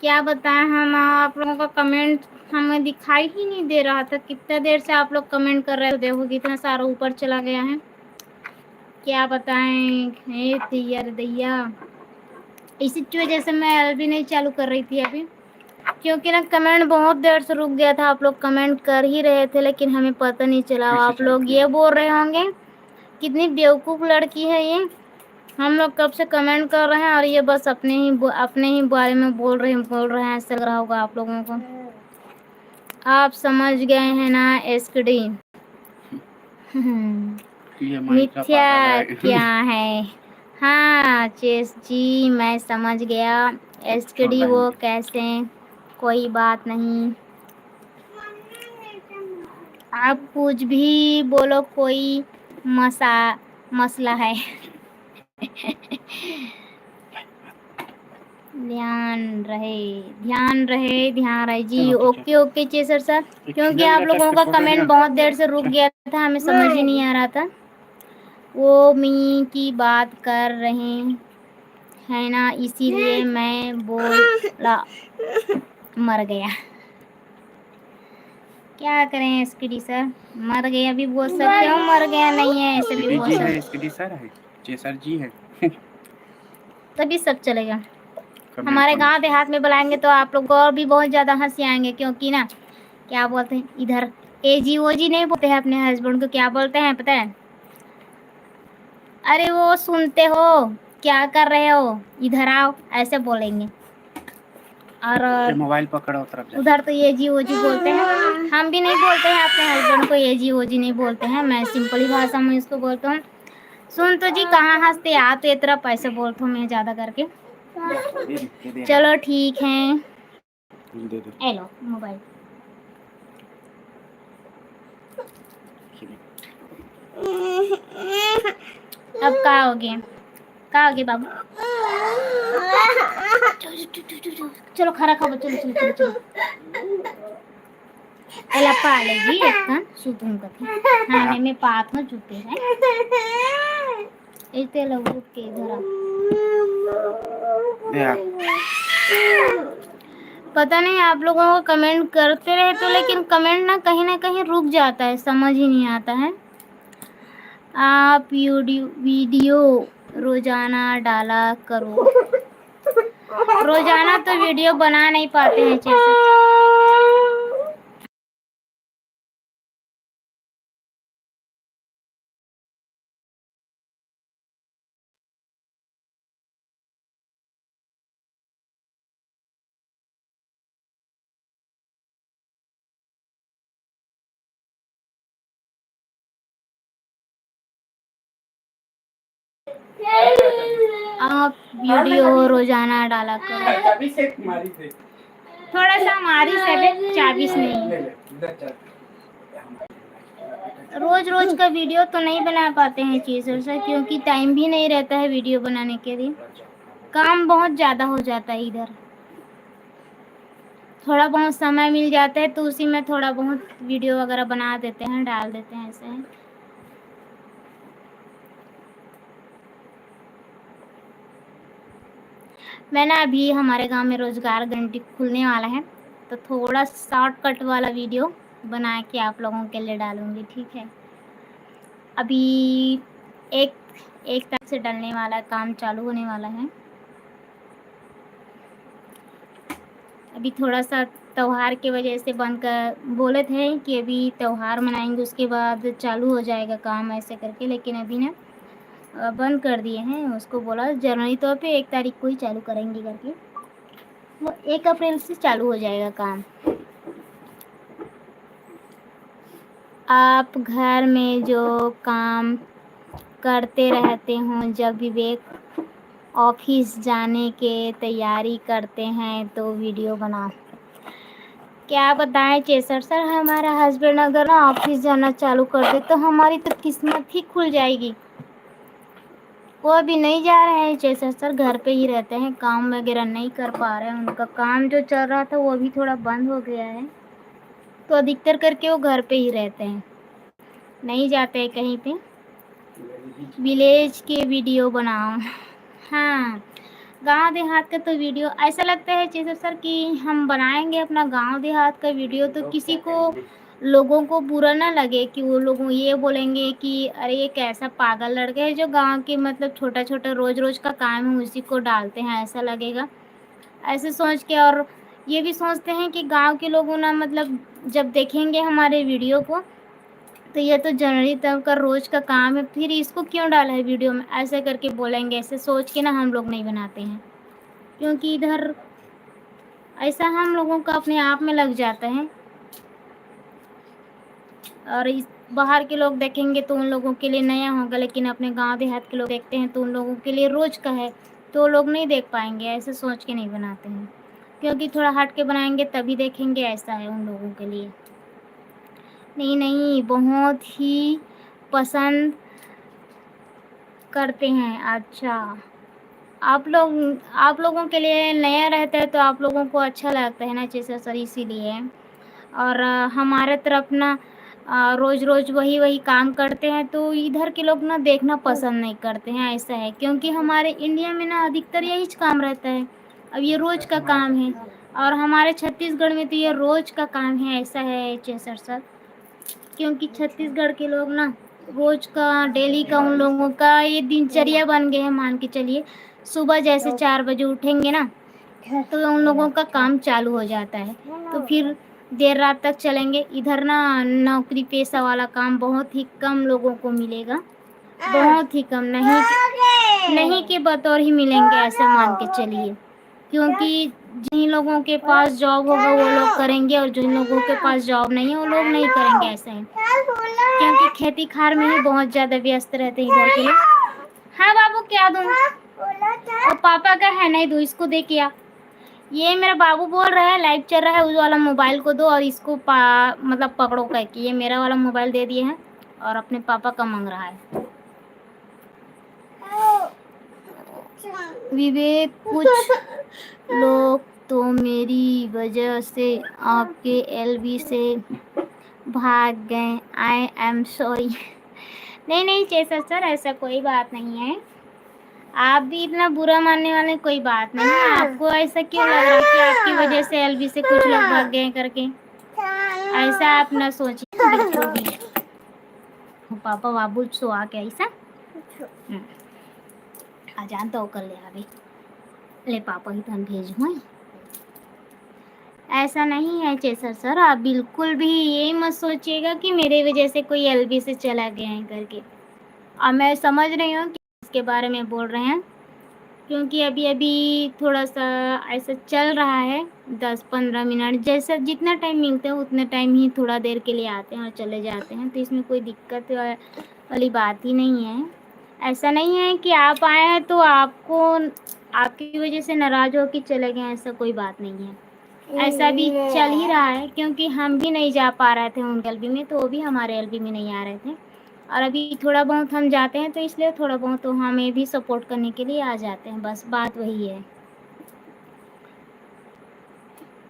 क्या बताएं हम, आप लोगों का कमेंट हमें दिखाई ही नहीं दे रहा था। कितना देर से आप लोग कमेंट कर रहे हो, देखो कितना सारा ऊपर चला गया है। क्या बताएं, हे दैया रे दैया। इसी वजह से मैं अभी नहीं चालू कर रही थी अभी, क्योंकि ना कमेंट बहुत देर से रुक गया था। आप लोग कमेंट कर ही रहे थे, लेकिन हमें पता नहीं चला। आप लोग ये बोल रहे होंगे कितनी बेवकूफ़ लड़की है ये, हम लोग कब से कमेंट कर रहे हैं और ये बस अपने ही बारे में बोल रहे हैं। ऐसा लग रहा होगा आप लोगों को। आप समझ गए हैं ना एसकेडी मिथ्या क्या है। हाँ चेस जी, मैं समझ गया एसकेडी वो कैसे, कोई बात नहीं। आप कुछ भी बोलो, कोई मसला है ध्यान रहे जी। ओके चेसर सर, क्योंकि आप लोगों का कमेंट बहुत देर से रुक गया था, हमें समझ ही नहीं आ रहा था। वो मी की बात कर रहे हैं ना, इसीलिए मैं बोला मर गया। क्या करें एसकेडी सर, मर गया भी बोल सकते हो, मर गया नहीं है ऐसे भी बोल सकते हैं। एसकेडी सर है, चेसर जी है तभी सब चलेगा। हमारे गांव देहात में बुलाएंगे तो आप लोग को और भी बहुत ज़्यादा हंसी आएंगे, क्योंकि ना क्या बोलते हैं इधर, एजी ओजी नहीं बोलते हैं अपने हस्बैंड को, क्या बोलते हैं पता है, अरे वो सुनते हो, क्या कर रहे हो, इधर आओ, ऐसे बोलेंगे। और मोबाइल पकड़ो तरफ उधर तो ये जी ओजी बोलते हैं। हम भी नहीं बोलते हैं अपने हस्बैंड को ये जी ओजी नहीं बोलते हैं, मैं सिंपली भाषा में इसको बोलता हूँ, सुन तो जी कहाँ हंसते आ, तो ये तरफ ऐसे बोलता हूँ मैं ज़्यादा करके। चलो ठीक है, हेलो मोबाइल अब क्या हो गया बाबू, चलो खरा खाओ, चलो एला पाले जी एक सुतून कथी हाने में पात न चुते हैं इते लगो के धरा या पता नहीं आप लोगों को कमेंट करते रहे तो, लेकिन कमेंट ना कहीं रुक जाता है, समझ ही नहीं आता है। आप वीडियो रोजाना डाला करो। रोजाना तो वीडियो बना नहीं पाते हैं जैसे। आप वीडियो रोजाना डाला करो। थोड़ा सा हमारी से 24 नहीं, रोज रोज का वीडियो तो नहीं बना पाते हैं चीज़ों से, क्योंकि टाइम भी नहीं रहता है वीडियो बनाने के लिए। काम बहुत ज़्यादा हो जाता है इधर। थोड़ा बहुत समय मिल जाता है तो उसी में थोड़ा बहुत वीडियो वगैरह बना देते हैं, डाल देते हैं ऐसे। मैंने अभी हमारे गांव में रोजगार गारंटी खुलने वाला है, तो थोड़ा शॉर्टकट वाला वीडियो बना के आप लोगों के लिए डालूंगी, ठीक है। अभी एक तारीख से डलने वाला काम चालू होने वाला है। अभी थोड़ा सा त्योहार की वजह से बंद कर बोले थे कि अभी त्योहार मनाएंगे उसके बाद चालू हो जाएगा काम ऐसे करके, लेकिन अभी ना बंद कर दिए हैं। उसको बोला जनवरी तौर पे 1 तारीख को ही चालू करेंगे करके, वो 1 अप्रैल से चालू हो जाएगा काम। आप घर में जो काम करते रहते हो, जब विवेक ऑफिस जाने के तैयारी करते हैं तो वीडियो बनाओ। क्या बताएं चेसर सर, हमारा हस्बैंड अगर ना ऑफिस जाना चालू कर दे तो हमारी तो किस्मत ही खुल जाएगी। वो अभी नहीं जा रहे हैं चेसर सर, घर पे ही रहते हैं, काम वगैरह नहीं कर पा रहे हैं। उनका काम जो चल रहा था वो अभी थोड़ा बंद हो गया है, तो अधिकतर करके वो घर पे ही रहते हैं, नहीं जाते हैं कहीं पे। विलेज के वीडियो बनाओ। हाँ, गांव देहात का तो वीडियो ऐसा लगता है चेसर सर कि हम बनाएंगे अपना गांव देहात का वीडियो तो किसी को, लोगों को बुरा ना लगे कि वो लोग ये बोलेंगे कि अरे ये कैसा पागल लड़के है जो गांव के मतलब छोटा छोटा रोज रोज का काम है उसी को डालते हैं, ऐसा लगेगा। ऐसे सोच के, और ये भी सोचते हैं कि गांव के लोगों ना मतलब जब देखेंगे हमारे वीडियो को तो ये तो जनवरी तक का रोज का काम है, फिर इसको क्यों डाला है वीडियो में, ऐसे करके बोलेंगे। ऐसे सोच के ना हम लोग नहीं बनाते हैं, क्योंकि इधर ऐसा हम लोगों का अपने आप में लग जाता है। और इस बाहर के लोग देखेंगे तो उन लोगों के लिए नया होगा, लेकिन अपने गांव देहात के लोग देखते हैं तो उन लोगों के लिए रोज का है, तो लोग नहीं देख पाएंगे। ऐसे सोच के नहीं बनाते हैं, क्योंकि थोड़ा हट के बनाएंगे तभी देखेंगे, ऐसा है उन लोगों के लिए। नहीं, बहुत ही पसंद करते हैं। अच्छा, आप लोगों के लिए नया रहता है तो आप लोगों को अच्छा लगता है ना जैसे सर, इसीलिए। और हमारे तरफ ना रोज रोज वही काम करते हैं तो इधर के लोग ना देखना पसंद नहीं करते हैं, ऐसा है। क्योंकि हमारे इंडिया में ना अधिकतर यही काम रहता है, अब ये रोज का काम है। और हमारे छत्तीसगढ़ में तो ये रोज का काम है, ऐसा है चेसर सर। क्योंकि छत्तीसगढ़ के लोग ना रोज का, डेली का उन लोगों का ये दिनचर्या बन गए हैं, मान के चलिए। सुबह जैसे 4 बजे उठेंगे ना तो उन लोगों का काम चालू हो जाता है, तो फिर देर रात तक चलेंगे। इधर ना नौकरी पेशा वाला काम बहुत ही कम लोगों को मिलेगा, बहुत ही कम, नहीं के बतौर ही मिलेंगे, ऐसा मान के चलिए। क्योंकि जिन लोगों के पास जॉब होगा वो लोग करेंगे, और जिन लोगों के पास जॉब नहीं है वो लोग नहीं करेंगे, ऐसा है। क्योंकि खेती खार में ही बहुत ज़्यादा व्यस्त रहते हैं इधर के लोग। हाँ बाबू, क्या दूँ? और पापा का है, नहीं दूँ, इसको दे के आ। ये मेरा बाबू बोल रहा है लाइव चल रहा है, उस वाला मोबाइल को दो और इसको मतलब पकड़ो कह के, ये मेरा वाला मोबाइल दे दिए हैं और अपने पापा का मांग रहा है। विवेक, कुछ लोग तो मेरी वजह से आपके एलबी से भाग गए, आई एम सॉरी। नहीं चेसर सर, ऐसा कोई बात नहीं है। आप भी इतना बुरा मानने वाले कोई बात नहीं है। आपको ऐसा क्यों लग रहा है कि आपकी वजह से एलबी से कुछ लोग भाग गए करके? ऐसा आप ना सोचिए बिल्कुल भी। पापा बाबू सो आ के ऐसा अजान तो कर ले अभी ले पापा ही तन भेजूँ। ऐसा नहीं है चेसर सर, आप बिल्कुल भी ये मत सोचिएगा कि मेरे वजह से कोई एलबी से चला गया है करके। और मैं समझ रही हूँ कि इसके बारे में बोल रहे हैं, क्योंकि अभी अभी थोड़ा सा ऐसा चल रहा है 10-15 मिनट जैसा, जितना टाइम मिलता है उतने टाइम ही थोड़ा देर के लिए आते हैं और चले जाते हैं, तो इसमें कोई दिक्कत वाली बात ही नहीं है। ऐसा नहीं है कि आप आए हैं तो आपको आपकी वजह से नाराज़ हो कि चले गए, ऐसा कोई बात नहीं है। ऐसा भी चल ही रहा है, क्योंकि हम भी नहीं जा पा रहे थे उनके एलबी में, तो वो भी हमारे एलबी में नहीं आ रहे थे। और अभी थोड़ा बहुत हम जाते हैं तो इसलिए थोड़ा बहुत तो हमें भी सपोर्ट करने के लिए आ जाते हैं, बस बात वही है।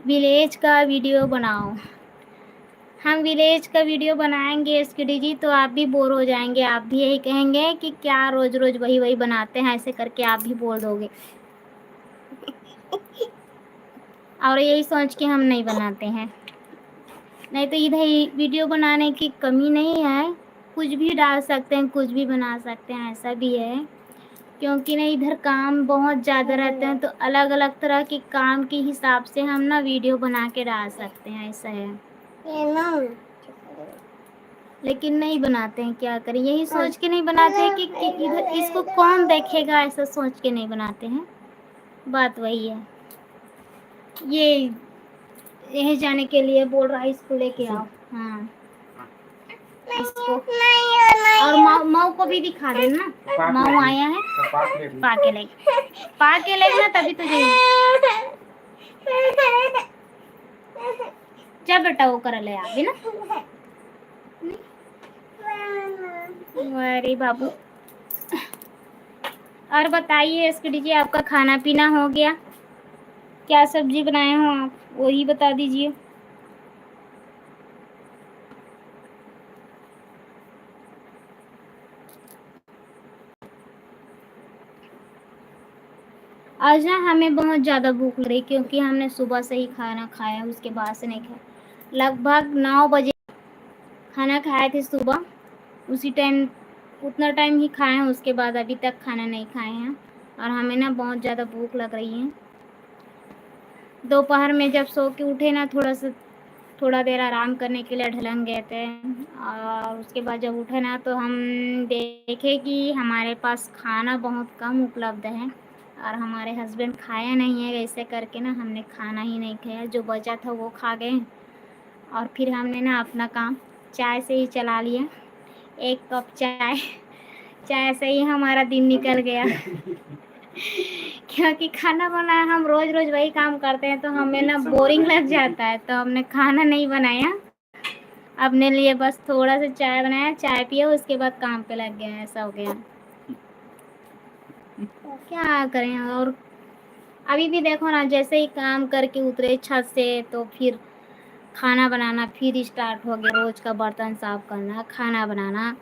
विलेज का वीडियो बनाओ। हम विलेज का वीडियो बनाएंगे एसकेडी जी, तो आप भी बोर हो जाएंगे। आप भी यही कहेंगे कि क्या रोज़ रोज़ वही वही बनाते हैं, ऐसे करके आप भी बोल दोगे। और यही सोच के हम नहीं बनाते हैं। नहीं तो इधर वीडियो बनाने की कमी नहीं है, कुछ भी डाल सकते हैं, कुछ भी बना सकते हैं, ऐसा भी है। क्योंकि ना इधर काम बहुत ज़्यादा रहते हैं, तो अलग अलग तरह के काम के हिसाब से हम ना वीडियो बना के डाल सकते हैं, ऐसा है। लेकिन नहीं बनाते हैं, क्या करें, यही सोच के नहीं बनाते हैं कि इधर इसको कौन देखेगा, ऐसा सोच के नहीं बनाते हैं। बात वही है। ये यही जाने के लिए बोल रहा है इसको लेके आओ। हाँ इसको और माऊ को भी दिखा देना ना, माऊ आया है पाके लेना तभी तो जा बेटा वो कर ले अभी ना। अरे बाबू, और बताइए एसकेडी जी, आपका खाना पीना हो गया? क्या सब्जी बनाए हो आप, वही बता दीजिए। आज ना हमें बहुत ज़्यादा भूख लग रही, क्योंकि हमने सुबह से ही खाना खाया, उसके बाद से नहीं खाया। लगभग 9 बजे खाना खाए थे सुबह, उसी टाइम उतना टाइम ही खाए हैं, उसके बाद अभी तक खाना नहीं खाए हैं। और हमें ना बहुत ज़्यादा भूख लग रही है। दोपहर में जब सो के उठे ना, थोड़ा देर आराम करने के लिए ढलंग गए थे, और उसके बाद जब उठे ना तो हम देखे कि हमारे पास खाना बहुत कम उपलब्ध है, और हमारे हस्बैंड खाया नहीं है। ऐसे करके ना हमने खाना ही नहीं खाया, जो बचा था वो खा गए। और फिर हमने ना अपना काम चाय से ही चला लिया, 1 कप चाय से ही हमारा दिन निकल गया। क्योंकि खाना बनाया, हम रोज रोज वही काम करते हैं, तो हमें ना बोरिंग लग जाता है, तो हमने खाना नहीं बनाया। अपने लिए बस थोड़ा सा चाय बनाया, चाय पिया, उसके बाद काम पे लग गया, ऐसा हो गया। क्या करें। और अभी भी देखो ना, जैसे ही काम करके उतरे छत से, तो फिर खाना बनाना फिर स्टार्ट हो गया। रोज का बर्तन साफ करना, खाना बनाना,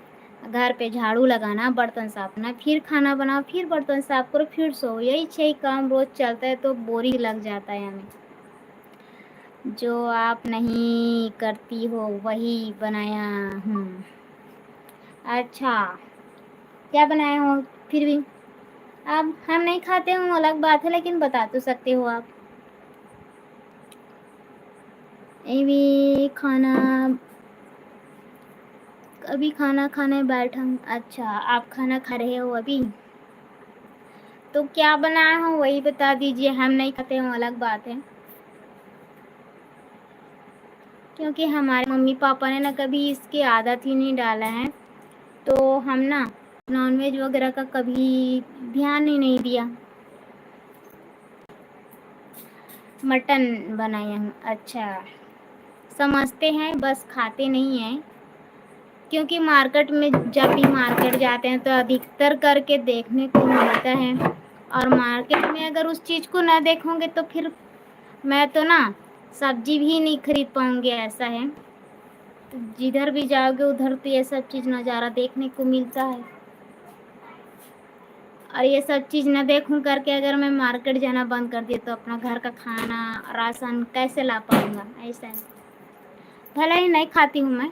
घर पे झाड़ू लगाना, बर्तन साफ करना, फिर खाना बनाओ, फिर बर्तन साफ करो, फिर सो, यही 6 काम रोज चलता है, तो बोरिंग लग जाता है हमें। जो आप नहीं करती हो वही बनाया हूँ। अच्छा, क्या बनाए हो? फिर भी अब हम नहीं खाते हो अलग बात है, लेकिन बता तो सकते हो आप। ये भी खाना, अभी खाना खाने बैठा हूँ। अच्छा, आप खाना खा रहे हो अभी, तो क्या बनाया हो वही बता दीजिए। हम नहीं खाते हो अलग बात है, क्योंकि हमारे मम्मी पापा ने ना कभी इसकी आदत ही नहीं डाला है, तो हम ना नॉनवेज वगैरह का कभी ध्यान ही नहीं दिया। मटन बनाया हूँ। अच्छा, समझते हैं, बस खाते नहीं हैं, क्योंकि मार्केट में जब भी मार्केट जाते हैं तो अधिकतर करके देखने को मिलता है, और मार्केट में अगर उस चीज़ को ना देखोगे तो फिर मैं तो ना सब्जी भी नहीं खरीद पाऊँगी, ऐसा है। तो जिधर भी जाओगे उधर तो ये सब चीज़ नज़ारा देखने को मिलता है। और ये सब चीज़ ना देखूं करके अगर मैं मार्केट जाना बंद कर दिया तो अपना घर का खाना राशन कैसे ला पाऊँगा? ऐसा है। भले ही नहीं खाती हूँ मैं,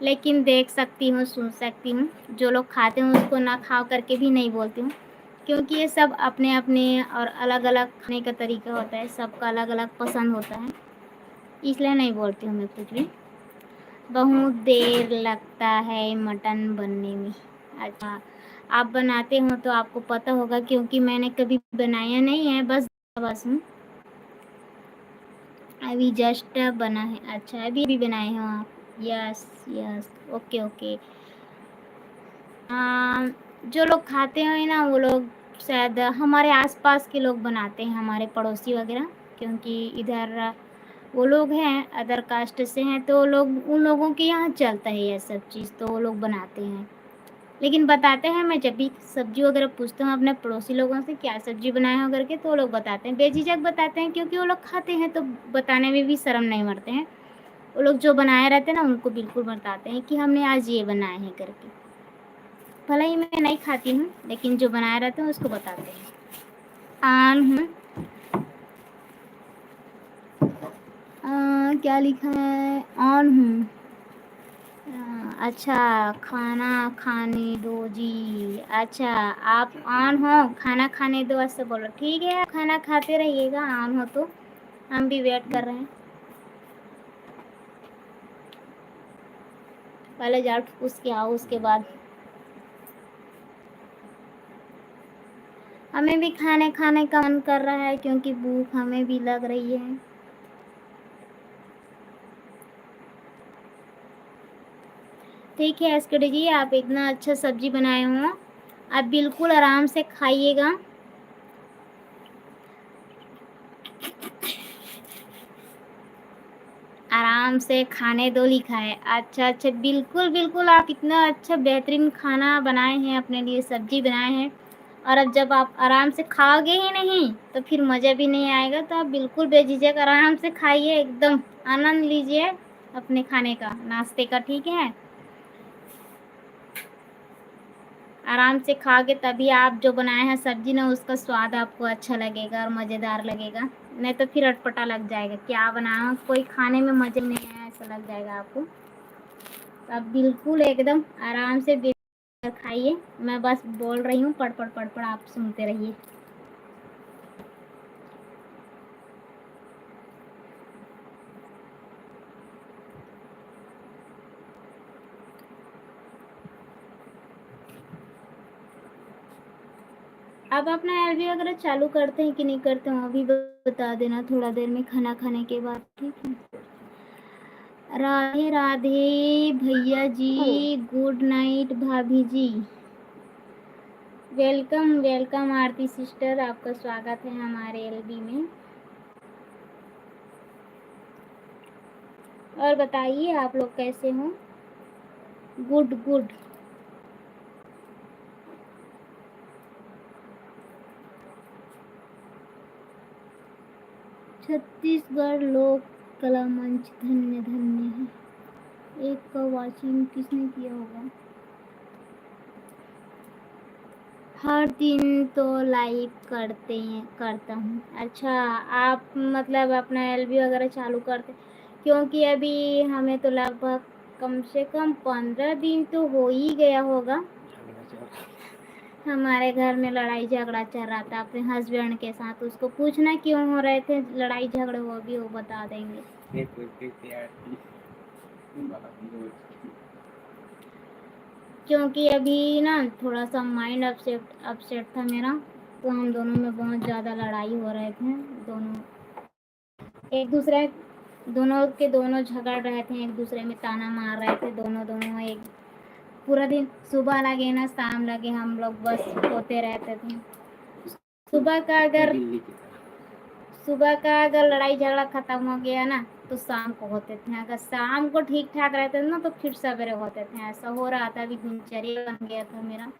लेकिन देख सकती हूँ, सुन सकती हूँ। जो लोग खाते हैं उसको ना खा करके भी नहीं बोलती हूँ, क्योंकि ये सब अपने अपने और अलग अलग खाने का तरीका होता है, सबका अलग अलग पसंद होता है, इसलिए नहीं बोलती हूँ मैं कुछ भी। बहुत देर लगता है मटन बनने में। अच्छा, आप बनाते हो तो आपको पता होगा, क्योंकि मैंने कभी बनाया नहीं है, बस हूँ। अभी जस्ट बना है। अच्छा, अभी भी बनाए हो आप? Yes yes, okay okay. जो लोग खाते हैं ना वो लोग शायद हमारे आसपास के लोग बनाते हैं, हमारे पड़ोसी वगैरह, क्योंकि इधर वो लोग हैं अदर कास्ट से हैं, तो लोग उन लोगों के यहाँ चलता है ये सब चीज़, तो वो लोग बनाते हैं। लेकिन बताते हैं, मैं जब भी सब्जी वगैरह पूछता हूँ अपने पड़ोसी लोगों से क्या सब्जी बनाए हो करके, तो वो लोग बताते हैं, बेझिझक बताते हैं, क्योंकि वो लोग खाते हैं तो बताने में भी शर्म नहीं मरते हैं। वो लोग जो बनाए रहते हैं ना उनको बिल्कुल बताते हैं कि हमने आज ये बनाए हैं करके। भले ही मैं नहीं खाती हूँ, लेकिन जो बनाए रहते हैं उसको बताते हैं। आन हूँ। क्या लिखा है? ऑन हूँ। अच्छा, खाना खाने दो जी। अच्छा, आप ऑन हो, खाना खाने दो ऐसे बोलो। ठीक है, आप खाना खाते रहिएगा, ऑन हो तो हम भी वेट कर रहे हैं। पहले जाओ उसके आओ, उसके बाद हमें भी खाने खाने का मन कर रहा है, क्योंकि भूख हमें भी लग रही है। ठीक है एसकेडी जी, आप इतना अच्छा सब्जी बनाए हो, आप बिल्कुल आराम से खाइएगा। आराम से खाने दो लिखा है। अच्छा अच्छा, बिल्कुल बिल्कुल, आप इतना अच्छा बेहतरीन खाना बनाए हैं, अपने लिए सब्जी बनाए हैं, और अब जब आप आराम से खाओगे ही नहीं तो फिर मज़ा भी नहीं आएगा। तो आप बिल्कुल बेझिझक आराम से खाइए, एकदम आनंद लीजिए अपने खाने का, नाश्ते का। ठीक है, आराम से खाओगे तभी आप जो बनाए हैं सब्जी ना उसका स्वाद आपको अच्छा लगेगा और मज़ेदार लगेगा। नहीं तो फिर अटपटा लग जाएगा, क्या बनाया कोई खाने में मज़े नहीं आया ऐसा लग जाएगा आपको। तो आप बिल्कुल एकदम आराम से बेफिक्र खाइए। मैं बस बोल रही हूँ, पढ़ पढ़ पढ़ पढ़, आप सुनते रहिए। आप अपना एलबी वगैरह चालू करते हैं कि नहीं करते हो अभी बता देना थोड़ा देर में खाना खाने के बाद। ठीक है, राधे राधे भैया जी, गुड नाइट भाभी जी। वेलकम वेलकम आरती सिस्टर, आपका स्वागत है हमारे एलबी में। और बताइए आप लोग कैसे हो? Good good. छत्तीसगढ़ लोक कला मंच धन्य धन्य है। एक का वॉचिंग किसने किया होगा? हर दिन तो लाइक करता हूँ। अच्छा, आप मतलब अपना एलबी वगैरह चालू करते, क्योंकि अभी हमें तो लगभग कम से कम 15 दिन तो हो ही गया होगा। हमारे घर में लड़ाई झगड़ा चल रहा था अपने हस्बैंड के साथ। उसको पूछना क्यों हो रहे थे लड़ाई झगड़े, वो भी वो बता देंगे। क्योंकि अभी ना थोड़ा सा माइंड अपसेट था मेरा, तो हम दोनों में बहुत ज़्यादा लड़ाई हो रहे थे। दोनों के दोनों झगड़ रहे थे, एक दूसरे में ताना मार रहे थे, दोनों एक पूरा दिन, सुबह लगे ना शाम लगे, हम लोग बस होते रहते थे। सुबह का अगर लड़ाई झगड़ा खत्म हो गया ना तो शाम को होते थे। अगर शाम को ठीक ठाक रहते थे ना तो फिर सवेरे होते थे। ऐसा हो रहा था, अभी दिनचर्या बन गया था मेरा।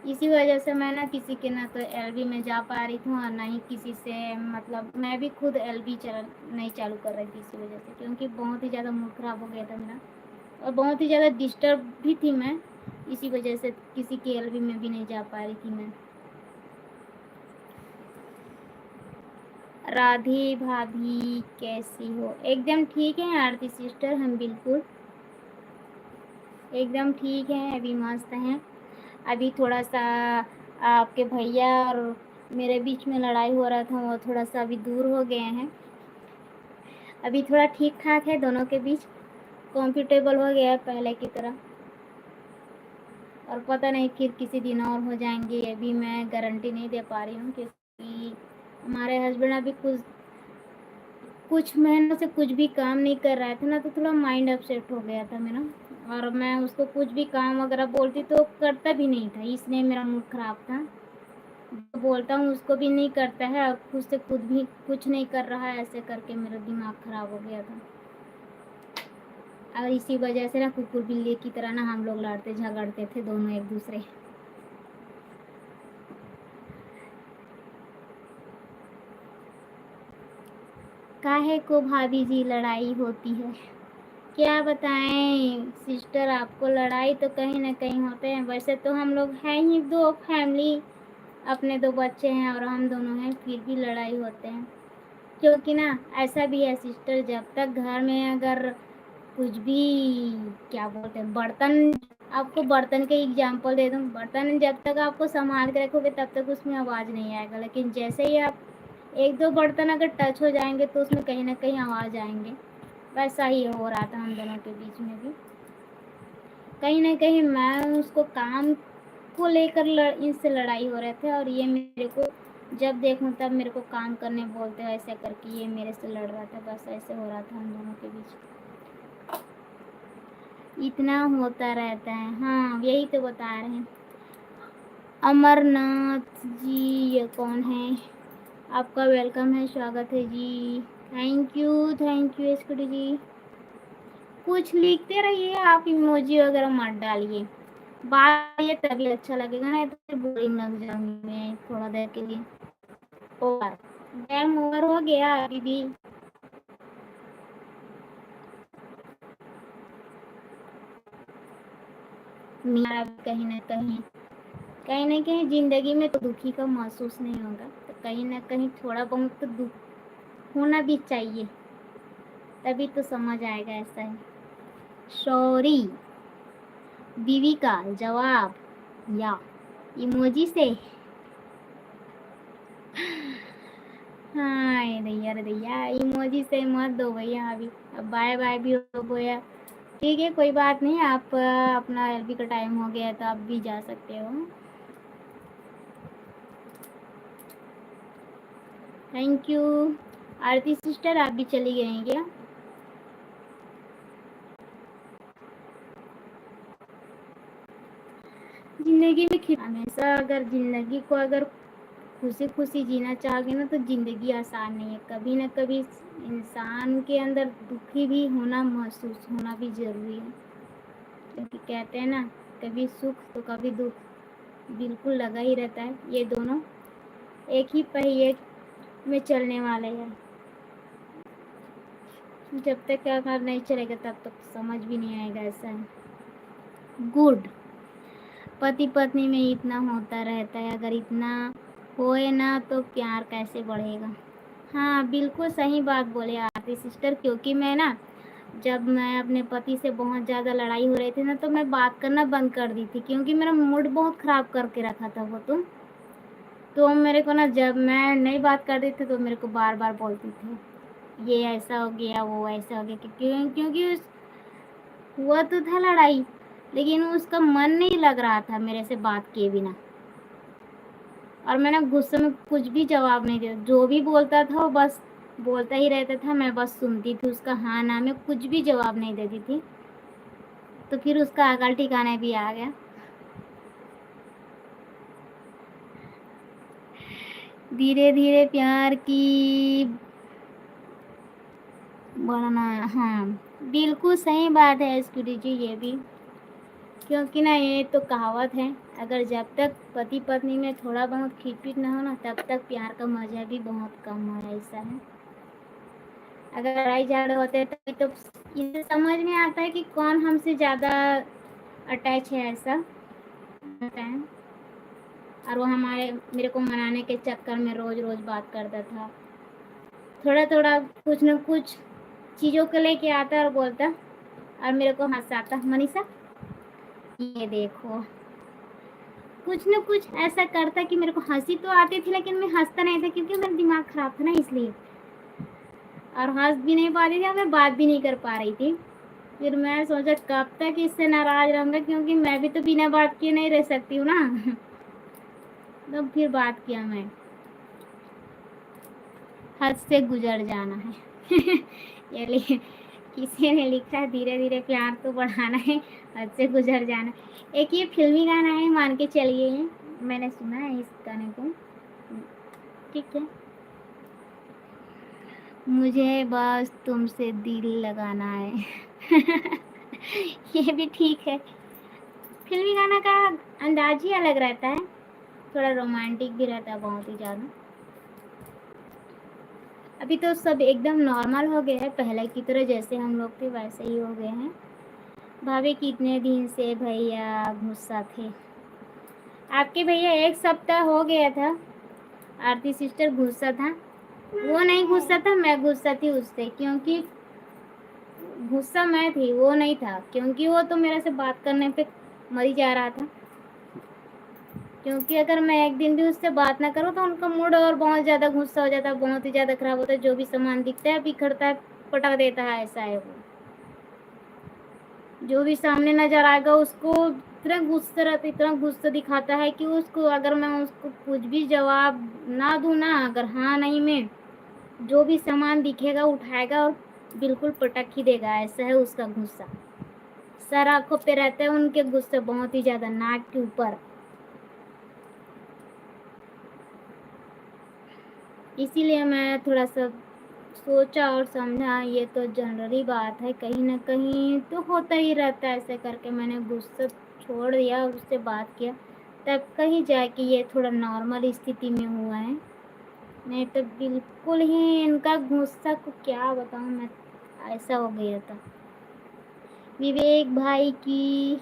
इसी वजह से मैं ना किसी के ना तो एलबी में जा पा रही थी और ना ही किसी से, मतलब मैं भी खुद एलबी नहीं चालू कर रही थी इसी वजह से, क्योंकि बहुत ही ज़्यादा मूड खराब हो गया था मेरा और बहुत ही ज़्यादा डिस्टर्ब भी थी मैं। इसी वजह से किसी की एलबी में भी नहीं जा पा रही थी मैं। राधे भाभी कैसी हो? एकदम ठीक है आरती सिस्टर, हम बिल्कुल एकदम ठीक हैं, अभी मस्त हैं। अभी थोड़ा सा आपके भैया और मेरे बीच में लड़ाई हो रहा था, वो थोड़ा सा अभी दूर हो गए हैं। अभी थोड़ा ठीक ठाक है दोनों के बीच, कंफर्टेबल हो गया है पहले की तरह। और पता नहीं फिर किसी दिन और हो जाएंगे, ये भी मैं गारंटी नहीं दे पा रही हूँ, क्योंकि हमारे हस्बैंड अभी कुछ महीनों से कुछ भी काम नहीं कर रहा था ना, तो थोड़ा माइंड अपसेट हो गया था मेरा। और मैं उसको कुछ भी काम वगैरह बोलती तो करता भी नहीं था, इसलिए मेरा मूड खराब था। जो बोलता हूँ उसको भी नहीं करता है और खुद से खुद भी कुछ नहीं कर रहा है, ऐसे करके मेरा दिमाग खराब हो गया था। और इसी वजह से ना कुकुर बिल्ली की तरह ना हम लोग लड़ते झगड़ते थे दोनों एक दूसरे। काहे को भाभी जी लड़ाई होती है? क्या बताएं सिस्टर आपको, लड़ाई तो कहीं ना कहीं होते हैं। वैसे तो हम लोग हैं ही दो फैमिली, अपने दो बच्चे हैं और हम दोनों हैं, फिर भी लड़ाई होते हैं। क्योंकि ना ऐसा भी है सिस्टर, जब तक घर में अगर कुछ भी क्या बोलते हैं बर्तन, आपको बर्तन के एग्जाम्पल दे दूँ, बर्तन जब तक आपको संभाल के रखोगे तब तक उसमें आवाज़ नहीं आएगा, लेकिन जैसे ही आप एक दो बर्तन अगर टच हो जाएंगे तो उसमें कहीं ना कहीं आवाज़ आएंगे। वैसा ही हो रहा था हम दोनों के बीच में भी। कहीं ना कहीं मैं उसको काम को लेकर इनसे लड़ाई हो रहे थे, और ये मेरे को जब देखूं तब मेरे को काम करने बोलते हैं, ऐसे करके ये मेरे से लड़ रहा था। बस ऐसे हो रहा था हम दोनों के बीच, इतना होता रहता है। हाँ यही तो बता रहे हैं। अमरनाथ जी ये कौन है? आपका वेलकम है, स्वागत है जी। थैंक यू एसकुटी जी। कुछ लिखते रहिए आप, इमोजी वगैरह मत डालिए, बात ये तभी अच्छा लगेगा, नहीं तो फिर बोरिंग लग जाऊंगी मैं थोड़ा देर के लिए। ओवर डैम ओवर हो गया अभी भी। मेरा कहीं ना कहीं जिंदगी में तो दुखी का महसूस नहीं होगा, तो कहीं ना कहीं थोड़ा बहुत तो दुख होना भी चाहिए, तभी तो समझ आएगा। ऐसा है। सॉरी बीवी का जवाब या इमोजी से। हाँ अरे भैया इमोजी से मत दो भैया, अभी अब बाय बाय भी हो गया। ठीक है कोई बात नहीं, आप अपना एलबी का टाइम हो गया है तो आप भी जा सकते हो। Thank you. आरती सिस्टर आप भी चली गई हैं क्या? जिंदगी में हमेशा अगर जिंदगी को अगर खुशी खुशी जीना चाहोगे ना, तो ज़िंदगी आसान नहीं है। कभी ना कभी इंसान के अंदर दुखी भी होना, महसूस होना भी ज़रूरी है, क्योंकि कहते हैं ना कभी सुख तो कभी दुख बिल्कुल लगा ही रहता है। ये दोनों एक ही पहिए में चलने वाले हैं। जब तक अगर नहीं चलेगा तब तक समझ भी नहीं आएगा। ऐसा है। गुड। पति पत्नी में इतना होता रहता है, अगर इतना होए ना तो प्यार कैसे बढ़ेगा। हाँ बिल्कुल सही बात बोले आरती सिस्टर, क्योंकि मैं ना जब मैं अपने पति से बहुत ज़्यादा लड़ाई हो रही थी ना, तो मैं बात करना बंद कर दी थी, क्योंकि मेरा मूड बहुत ख़राब करके रखा था वो। तो मेरे को ना जब मैं नहीं बात करती थी तो मेरे को बार बार बोलती थी ये ऐसा हो गया वो ऐसा हो गया, क्योंकि हुआ तो था लड़ाई, लेकिन उसका मन नहीं लग रहा था मेरे से बात किए बिना। और मैंने गुस्से में कुछ भी जवाब नहीं दिया, जो भी बोलता था वो बस बोलता ही रहता था, मैं बस सुनती थी उसका हाँ ना में, कुछ भी जवाब नहीं देती थी। तो फिर उसका अकल ठिकाने भी आ गया। धीरे धीरे प्यार की बढ़ना। हाँ बिल्कुल सही बात है स्कूटी जी ये भी, क्योंकि ना ये तो कहावत है, अगर जब तक पति पत्नी में थोड़ा बहुत खिटपिट ना हो ना, तब तक प्यार का मजा भी बहुत कम है। ऐसा है। अगर लड़ाई झगड़े होते हैं तो इसे समझ में आता है कि कौन हमसे ज़्यादा अटैच है। ऐसा होता है। और वो मेरे को मनाने के चक्कर में रोज़ रोज़ बात करता था, थोड़ा थोड़ा कुछ न कुछ चीज़ों को लेके आता और बोलता और मेरे को हँसाता, मनीषा ये देखो, कुछ न कुछ ऐसा करता कि मेरे को हँसी तो आती थी लेकिन मैं हँसता नहीं था क्योंकि मेरा दिमाग खराब था ना इसलिए, और हँस भी नहीं पा रही थी और मैं बात भी नहीं कर पा रही थी। फिर मैं सोचा कब तक इससे नाराज रहूँगा, क्योंकि मैं भी तो बिना बात किए नहीं रह सकती हूँ ना। तो फिर बात किया मैं, हद से गुजर जाना है। ये किसी ने लिखा है धीरे धीरे प्यार तो बढ़ाना है, हद से गुजर जाना। एक ये फिल्मी गाना है, मान के चलिए, मैंने सुना है इस गाने को, ठीक है। मुझे बस तुमसे दिल लगाना है। ये भी ठीक है। फिल्मी गाना का अंदाज ही अलग रहता है, थोड़ा रोमांटिक भी रहता है बहुत ही ज़्यादा। अभी तो सब एकदम नॉर्मल हो गया है, पहले की तरह जैसे हम लोग थे वैसे ही हो गए हैं। भाभी कितने दिन से भैया गुस्सा थे। आपके भैया 1 सप्ताह हो गया था, आरती सिस्टर गुस्सा था। वो नहीं गुस्सा था, मैं गुस्सा थी उससे, क्योंकि गुस्सा मैं थी, वो नहीं था, क्योंकि वो तो मेरे से बात करने पे मर ही जा रहा था। क्योंकि अगर मैं एक दिन भी उससे बात ना करूँ तो उनका मूड और बहुत ज़्यादा गुस्सा हो जाता है, बहुत ही ज़्यादा खराब होता है। जो भी सामान दिखता है बिखरता है, पटक देता है, ऐसा है वो। जो भी सामने नजर आएगा उसको इतना गुस्सा रहता, इतना गुस्सा दिखाता है कि उसको, अगर मैं उसको कुछ भी जवाब ना दूँ ना, अगर हाँ नहीं में, जो भी सामान दिखेगा उठाएगा और बिल्कुल पटक ही देगा, ऐसा है उसका गुस्सा। सर आंखों पे रहता है उनके गुस्से, बहुत ही ज़्यादा, नाक के ऊपर। इसीलिए मैं थोड़ा सा सोचा और समझा, ये तो जनरली बात है, कहीं ना कहीं तो होता ही रहता है। ऐसे करके मैंने गुस्सा छोड़ दिया और उससे बात किया, तब कहीं जाके ये थोड़ा नॉर्मल स्थिति में हुआ है। नहीं तो बिल्कुल ही इनका गुस्सा को क्या बताऊँ मैं, ऐसा हो गया था। विवेक भाई की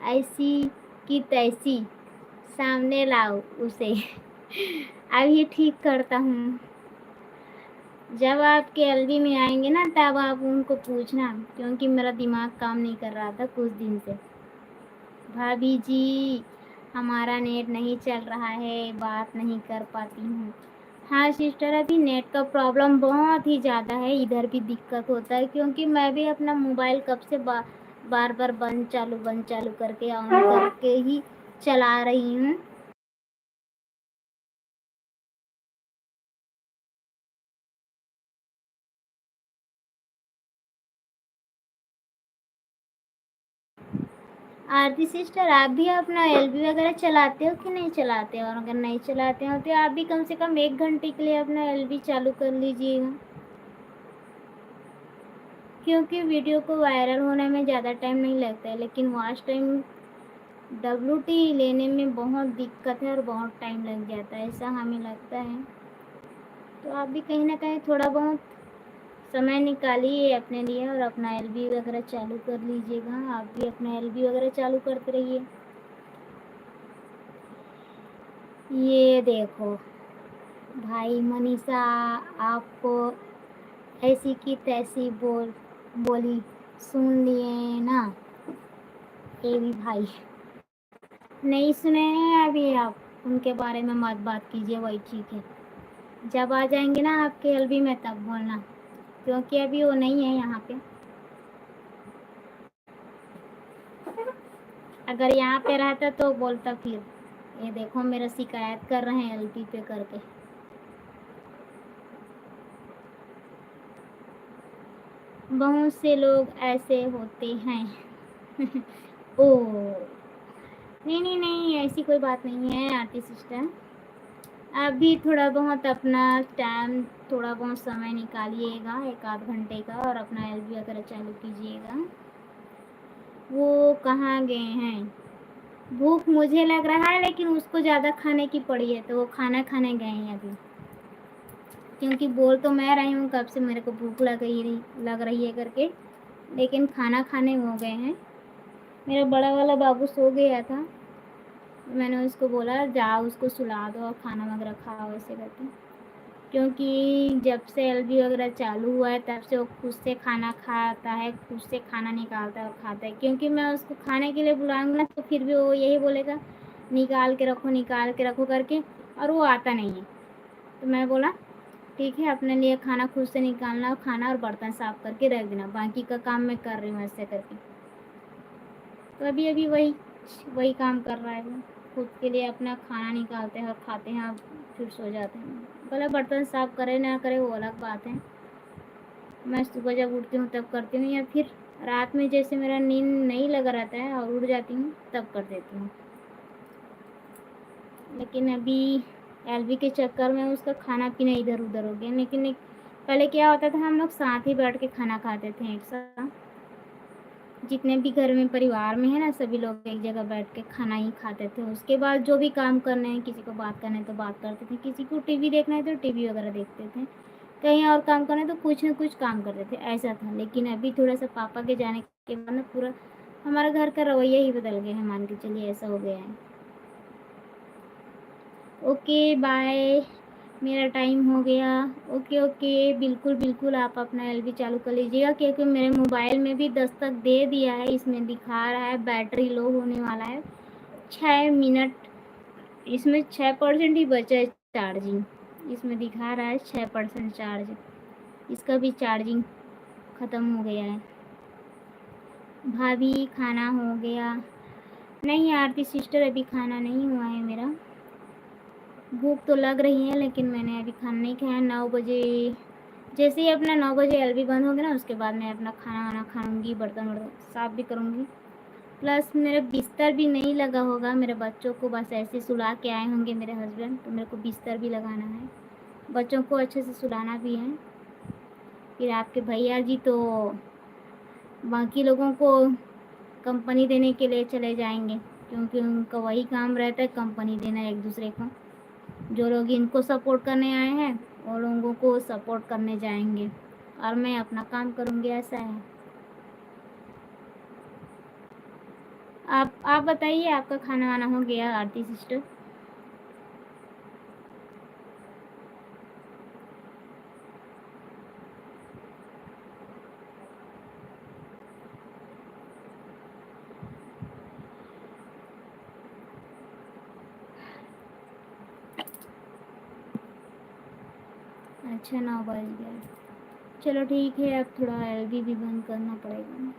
ऐसी की तैसी, सामने लाओ उसे। अभी ठीक करता हूँ। जब आपके एलबी में आएंगे ना तब आप उनको पूछना, क्योंकि मेरा दिमाग काम नहीं कर रहा था कुछ दिन से। भाभी जी हमारा नेट नहीं चल रहा है, बात नहीं कर पाती हूँ। हाँ सिस्टर, अभी नेट का प्रॉब्लम बहुत ही ज़्यादा है, इधर भी दिक्कत होता है, क्योंकि मैं भी अपना मोबाइल कब से बार बार बंद चालू करके ऑन करके ही चला रही हूँ। आरती सिस्टर, आप भी अपना एलबी वगैरह चलाते हो कि नहीं चलाते हो? और अगर नहीं चलाते हो तो आप भी कम से कम 1 घंटे के लिए अपना एलबी चालू कर लीजिएगा, क्योंकि वीडियो को वायरल होने में ज़्यादा टाइम नहीं लगता है, लेकिन वॉच टाइम WT लेने में बहुत दिक्कत है और बहुत टाइम लग जाता है, ऐसा हमें लगता है। तो आप भी कहीं ना कहीं थोड़ा बहुत समय निकालिए अपने लिए और अपना एलबी वगैरह चालू कर लीजिएगा। आप भी अपना एलबी वगैरह चालू करते रहिए। ये देखो भाई मनीषा आपको ऐसी की तैसी बोली, सुन लिए ना? ये भी भाई नहीं सुने हैं अभी आप, उनके बारे में मत बात कीजिए, वही ठीक है। जब आ जाएंगे ना आपके एलबी में तब बोलना, क्योंकि अभी वो नहीं है यहाँ पे। अगर यहाँ पे रहता तो बोलता फिर, ये देखो मेरा शिकायत कर रहे हैं एलबी पे करके। बहुत से लोग ऐसे होते हैं। ओ नहीं नहीं नहीं, ऐसी कोई बात नहीं है आरती सिस्टर। आप भी थोड़ा बहुत अपना टाइम, थोड़ा बहुत समय निकालिएगा 1 आध घंटे का, और अपना एलबी वगैरह चालू कीजिएगा। वो कहाँ गए हैं? भूख मुझे लग रहा है, लेकिन उसको ज़्यादा खाने की पड़ी है, तो वो खाना खाने गए हैं अभी। क्योंकि बोल तो मैं रही हूँ कब से मेरे को भूख लग रही है करके, लेकिन खाना खाने हो गए हैं। मेरा बड़ा वाला बाबू सो गया था, मैंने उसको बोला जाओ उसको सुला दो और खाना वगैरह खाओ, ऐसे करके। क्योंकि जब से एलबी वगैरह चालू हुआ है तब से वो खुद से खाना खाता है, खुद से खाना निकालता है और खाता है। क्योंकि मैं उसको खाने के लिए बुलाऊंगा ना तो फिर भी वो यही बोलेगा निकाल के रखो करके, और वो आता नहीं है। तो मैं बोला ठीक है, अपने लिए खाना खुद से निकालना और खाना और बर्तन साफ करके रख देना, बाकी का काम मैं कर रही हूँ ऐसे करके। तो अभी अभी वही काम कर रहा है वो, खुद के लिए अपना खाना निकालते हैं और खाते हैं और फिर सो जाते हैं। भले बर्तन साफ करे ना करे वो अलग बात है, मैं सुबह जब उठती हूँ तब करती हूँ, या फिर रात में जैसे मेरा नींद नहीं लगा रहता है और उठ जाती हूँ तब कर देती हूँ। लेकिन अभी एलवी के चक्कर में उसका खाना पीना इधर उधर हो गया। लेकिन पहले क्या होता था, हम लोग साथ ही बैठ के खाना खाते थे एक साथ, जितने भी घर में परिवार में है ना सभी लोग एक जगह बैठ के खाना ही खाते थे। उसके बाद जो भी काम करने हैं, किसी को बात करना है तो बात करते थे, किसी को टीवी देखना है तो टीवी वगैरह देखते थे, कहीं और काम करना है तो कुछ न कुछ काम करते थे, ऐसा था। लेकिन अभी थोड़ा सा पापा के जाने के बाद ना पूरा हमारा घर का रवैया ही बदल गया है, मान के चलिए ऐसा हो गया है। ओके बाय, मेरा टाइम हो गया। ओके ओके, बिल्कुल बिल्कुल आप अपना एलबी चालू कर लीजिएगा, क्योंकि मेरे मोबाइल में भी दस्तक दे दिया है, इसमें दिखा रहा है बैटरी लो होने वाला है 6 मिनट, इसमें 6% ही बचा है चार्जिंग, इसमें दिखा रहा है 6% चार्ज, इसका भी चार्जिंग ख़त्म हो गया है। भाभी खाना हो गया? नहीं आरती सिस्टर, अभी खाना नहीं हुआ है मेरा, भूख तो लग रही है लेकिन मैंने अभी खाना नहीं खाया। 9 बजे, जैसे ही अपना 9 बजे एलबी बंद होगी ना उसके बाद मैं अपना खाना वाना खाऊंगी, बर्तन वर्तन साफ भी करूंगी, प्लस मेरा बिस्तर भी नहीं लगा होगा। मेरे बच्चों को बस ऐसे सुला के आए होंगे मेरे हस्बैंड, तो मेरे को बिस्तर भी लगाना है, बच्चों को अच्छे से सुलाना भी है। फिर आपके भैया जी तो बाकी लोगों को कंपनी देने के लिए चले जाएंगे, क्योंकि उनका वही काम रहता है, कंपनी देना एक दूसरे को। जो लोग इनको सपोर्ट करने आए हैं वो लोगों को सपोर्ट करने जाएंगे, और मैं अपना काम करूँगी, ऐसा है। आप बताइए, आपका खाना वाना हो गया आरती सिस्टर? अच्छा 9 बज गया, चलो ठीक है, अब थोड़ा एलबी भी बंद करना पड़ेगा।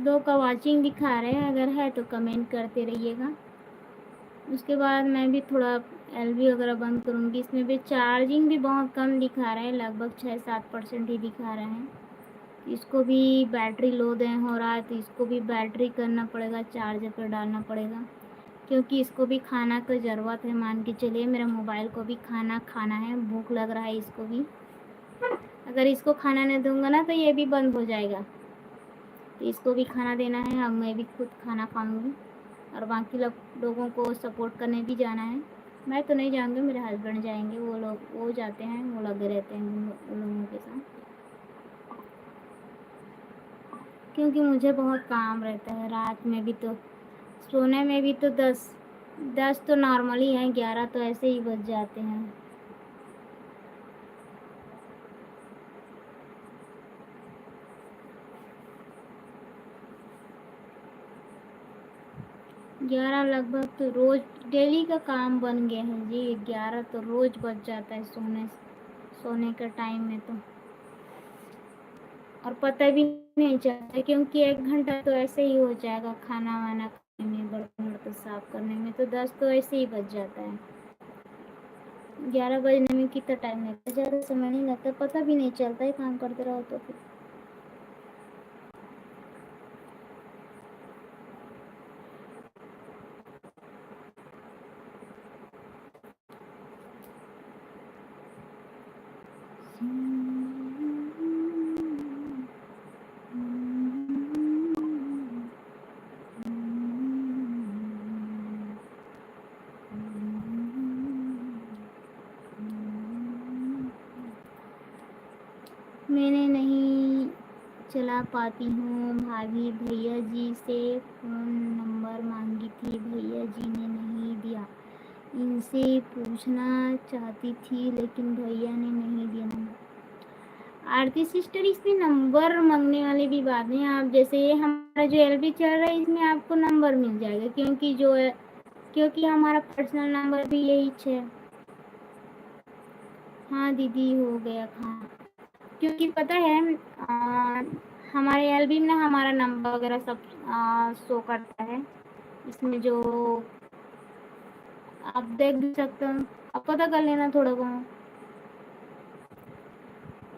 2 का वॉचिंग दिखा रहे हैं, अगर है तो कमेंट करते रहिएगा। उसके बाद मैं भी थोड़ा एलबी वगैरह बंद करूँगी। इसमें भी चार्जिंग भी बहुत कम दिखा रहा है, लगभग 6-7% ही दिखा रहा है। इसको भी बैटरी लो दें हो रहा है, तो इसको भी बैटरी करना पड़ेगा, चार्जर पर डालना पड़ेगा, क्योंकि इसको भी खाना की ज़रूरत है। मान के चलिए मेरा मोबाइल को भी खाना खाना है, भूख लग रहा है इसको भी। अगर इसको खाना नहीं दूंगा ना तो ये भी बंद हो जाएगा, तो इसको भी खाना देना है। अब मैं भी खुद खाना खाऊंगी और बाकी लोगों को सपोर्ट करने भी जाना है। मैं तो नहीं जाऊंगी, मेरे हस्बैंड जाएंगे, वो जाते हैं, वो लगे रहते हैं उन लोगों के साथ, क्योंकि मुझे बहुत काम रहता है। रात में भी तो सोने में भी तो 10 तो नॉर्मली है, 11 तो ऐसे ही बज जाते हैं। ग्यारह लगभग तो रोज डेली का काम बन गया है जी, 11 तो रोज बच जाता है सोने के टाइम में तो, और पता भी नहीं चलता, क्योंकि 1 घंटा तो ऐसे ही हो जाएगा खाना वाना खाने में, बर्तन वर्तन साफ करने में, तो 10 तो ऐसे ही बच जाता है। 11 बजने में कितना टाइम लगता है, ज़्यादा समय नहीं लगता, पता भी नहीं चलता है काम करते रहो तो। फिर मैंने नहीं चला पाती हूँ, भाभी भैया जी से फ़ोन नंबर मांगी थी, भैया जी ने नहीं दिया। इनसे पूछना चाहती थी लेकिन भैया ने नहीं दिया नंबर। आरती सिस्टर, इसमें नंबर मांगने वाली भी बात नहीं। आप जैसे ये हमारा जो एलबी चल रहा है इसमें आपको नंबर मिल जाएगा, क्योंकि हमारा पर्सनल नंबर भी यही है। हाँ दीदी, हो गया खाना। क्योंकि पता है हमारे एलबी में ना हमारा नंबर वगैरह सब शो करता है। इसमें जो आप देख भी सकते हो, आप पता कर लेना थोड़ा बहुत।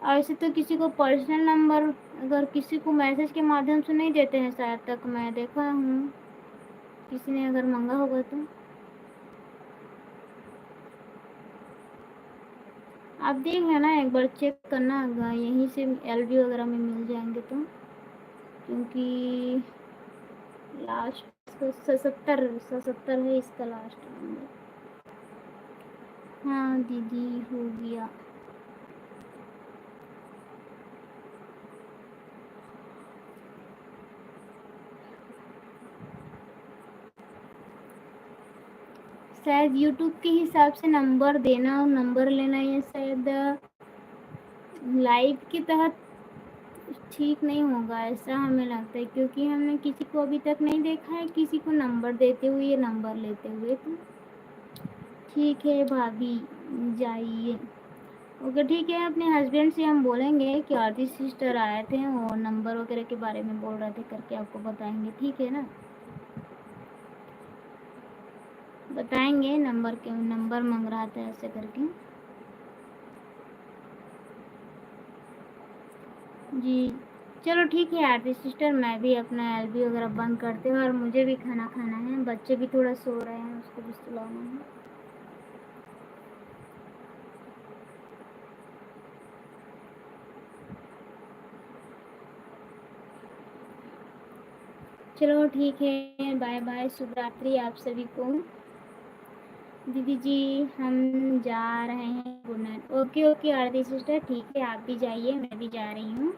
ऐसे तो किसी को पर्सनल नंबर अगर किसी को मैसेज के माध्यम से नहीं देते हैं, शायद तक मैं देखा हूँ किसी ने अगर मांगा होगा तो। आप देख लेना, एक बार चेक करना, अगर यहीं से एलबी वगैरह में मिल जाएंगे तो। क्योंकि लास्ट 77 है इसका लास्ट नंबर। हाँ दीदी, हो गया। शायद यूट्यूब के हिसाब से नंबर देना और नंबर लेना ये शायद लाइव के तहत ठीक नहीं होगा, ऐसा हमें लगता है। क्योंकि हमने किसी को अभी तक नहीं देखा है किसी को नंबर देते हुए या नंबर लेते हुए। तो ठीक है भाभी, जाइए। ओके ठीक है, अपने हस्बैंड से हम बोलेंगे कि आरती सिस्टर आए थे और नंबर वगैरह के बारे में बोल रहे थे करके आपको बताएंगे, ठीक है ना। बताएंगे नंबर के, नंबर मांग रहा था ऐसे करके। जी चलो ठीक है आरती सिस्टर, मैं भी अपना एलबी वगैरह बंद करती हूँ और मुझे भी खाना खाना है। बच्चे भी थोड़ा सो रहे हैं, उसको भी सुलाना है। चलो ठीक है, बाय बाय, शुभ रात्रि आप सभी को। दीदी जी हम जा रहे हैं, गुड नाइट। ओके ओके आरती सिस्टर, ठीक है, आप भी जाइए, मैं भी जा रही हूँ।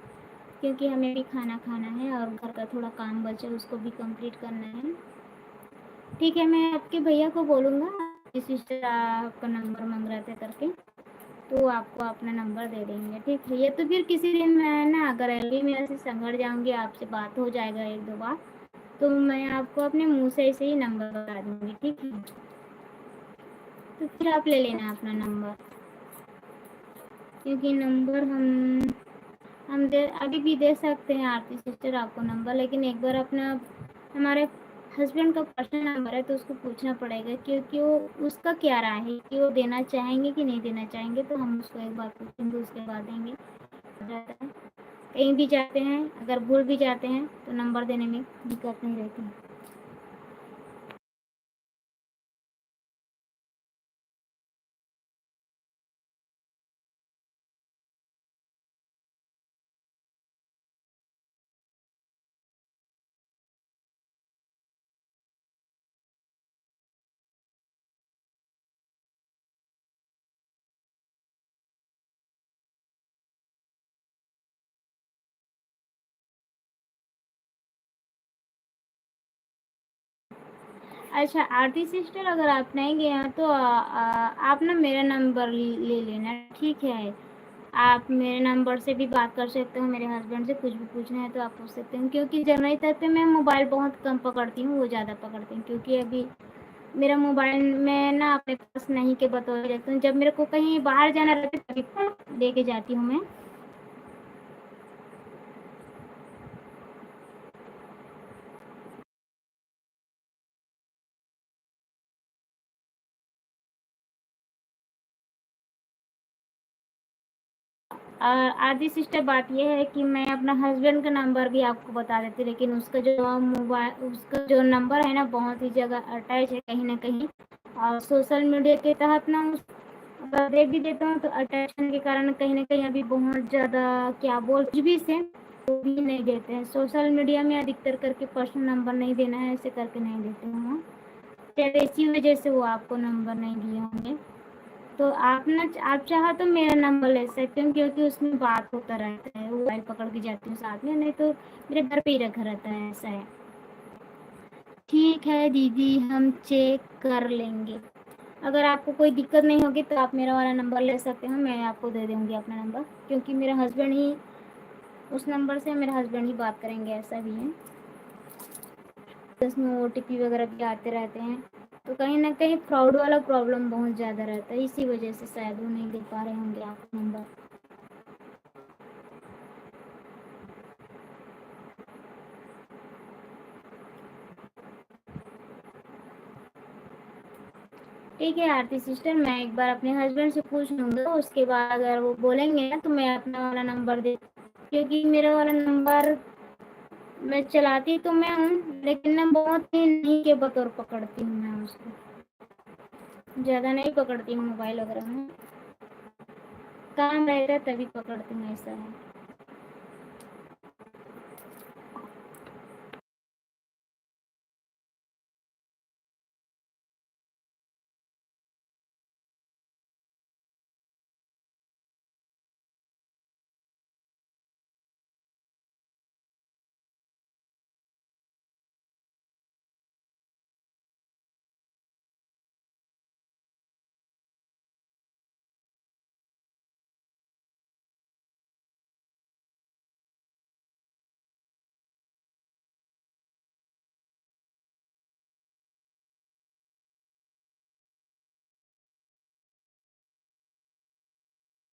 क्योंकि हमें भी खाना खाना है और घर का थोड़ा काम बचा उसको भी कंप्लीट करना है। ठीक है, मैं आपके भैया को बोलूँगा आरती सिस्टर आपका नंबर मांग रहे थे करके, तो आपको अपना नंबर दे देंगे, ठीक है। ये तो फिर किसी दिन मैं ना अगर एलबी में ऐसे संभल जाऊँगी, आपसे बात हो जाएगा एक दो बार, तो मैं आपको अपने मुंह से ऐसे ही नंबर बता दूँगी, ठीक है। तो फिर आप ले लेना अपना नंबर, क्योंकि नंबर हम दे अभी भी दे सकते हैं आरती सिस्टर आपको नंबर, लेकिन एक बार अपना हमारे हस्बैंड का पर्सनल नंबर है तो उसको पूछना पड़ेगा, क्योंकि वो उसका क्या राय है कि वो देना चाहेंगे कि नहीं देना चाहेंगे। तो हम उसको एक बार पूछेंगे, उसके बाद देंगे। कहीं भी जाते हैं अगर भूल भी जाते हैं तो नंबर देने में दिक्कत नहीं रहती। अच्छा आरती सिस्टर, अगर आप नहीं गए हैं तो आप ना मेरा नंबर ले लेना, ठीक है। आप मेरे नंबर से भी बात कर सकते हो, मेरे हस्बैंड से कुछ भी पूछना है तो आप पूछ सकते हैं। क्योंकि जनरली तौर पे मैं मोबाइल बहुत कम पकड़ती हूँ, वो ज़्यादा पकड़ती हूँ। क्योंकि अभी मेरा मोबाइल में ना अपने पास नहीं के बतौर रखती हूँ, जब मेरे को कहीं बाहर जाना रहता है तभी लेके जाती हूँ मैं। आधी सिस्टर बात ये है कि मैं अपना हस्बैंड का नंबर भी आपको बता देती, लेकिन उसका जो मोबाइल, उसका जो नंबर है ना बहुत ही जगह अटैच है कहीं ना कहीं, और सोशल मीडिया के तहत ना अगर दे भी देता हूँ तो अटैचमेंट के कारण कहीं ना कहीं अभी बहुत ज़्यादा क्या बोल कुछ भी से वो भी नहीं देते हैं। सोशल मीडिया में अधिकतर करके पर्सनल नंबर नहीं देना है ऐसे करके नहीं देते हैं, शायद इसी वजह से वो आपको नंबर नहीं दिए होंगे। तो आप चाहो तो मेरा नंबर ले सकते हो, क्योंकि उसमें बात होता रहता है, मोबाइल पकड़ के जाती हूँ साथ में, नहीं तो मेरे घर पे ही रखा रहता है, ऐसा है। ठीक है दीदी, हम चेक कर लेंगे। अगर आपको कोई दिक्कत नहीं होगी तो आप मेरा वाला नंबर ले सकते हो, मैं आपको दे दूँगी अपना नंबर, क्योंकि मेरे हस्बैंड ही उस नंबर से मेरे हस्बैंड ही बात करेंगे, ऐसा भी है। इसमें ओटीपी वगैरह भी आते रहते हैं, तो कहीं न कहीं फ्रॉड वाला प्रॉब्लम बहुत ज़्यादा रहता है, इसी वजह से शायद वो नहीं दे पा रहे होंगे आपको नंबर। ठीक है आरती सिस्टर, मैं एक बार अपने हस्बैंड से पूछ लूँगा, उसके बाद अगर वो बोलेंगे ना तो मैं अपना वाला नंबर दे, क्योंकि मेरा वाला नंबर मैं चलाती तो मैं हूँ, लेकिन ना बहुत ही नहीं के बतौर पकड़ती हूँ मैं उसको, ज़्यादा नहीं पकड़ती हूँ मोबाइल वगैरह में, काम रहता है तभी पकड़ती हूँ, ऐसा है।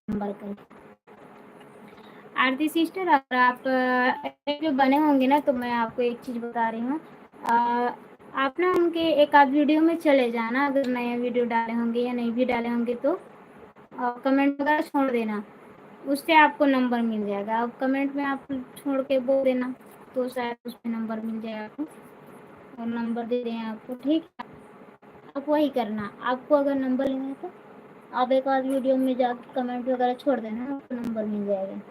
नंबर कर आरती सिस्टर, अगर आप जो बने होंगे ना तो मैं आपको एक चीज़ बता रही हूँ, आप ना उनके एक आध वीडियो में चले जाना, अगर नए वीडियो डाले होंगे या नहीं भी डाले होंगे तो कमेंट वगैरह छोड़ देना, उससे आपको नंबर मिल जाएगा। अब कमेंट में आप छोड़ के बोल देना तो शायद उस पर नंबर मिल जाए आपको, और नंबर दे दें आपको, ठीक है। आप वही करना, आपको अगर नंबर लेना है तो आप एक आध वीडियो में जाके कमेंट वगैरह छोड़ देना, आपको नंबर मिल जाएगा।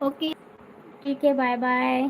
ओके, ठीक है, बाय बाय।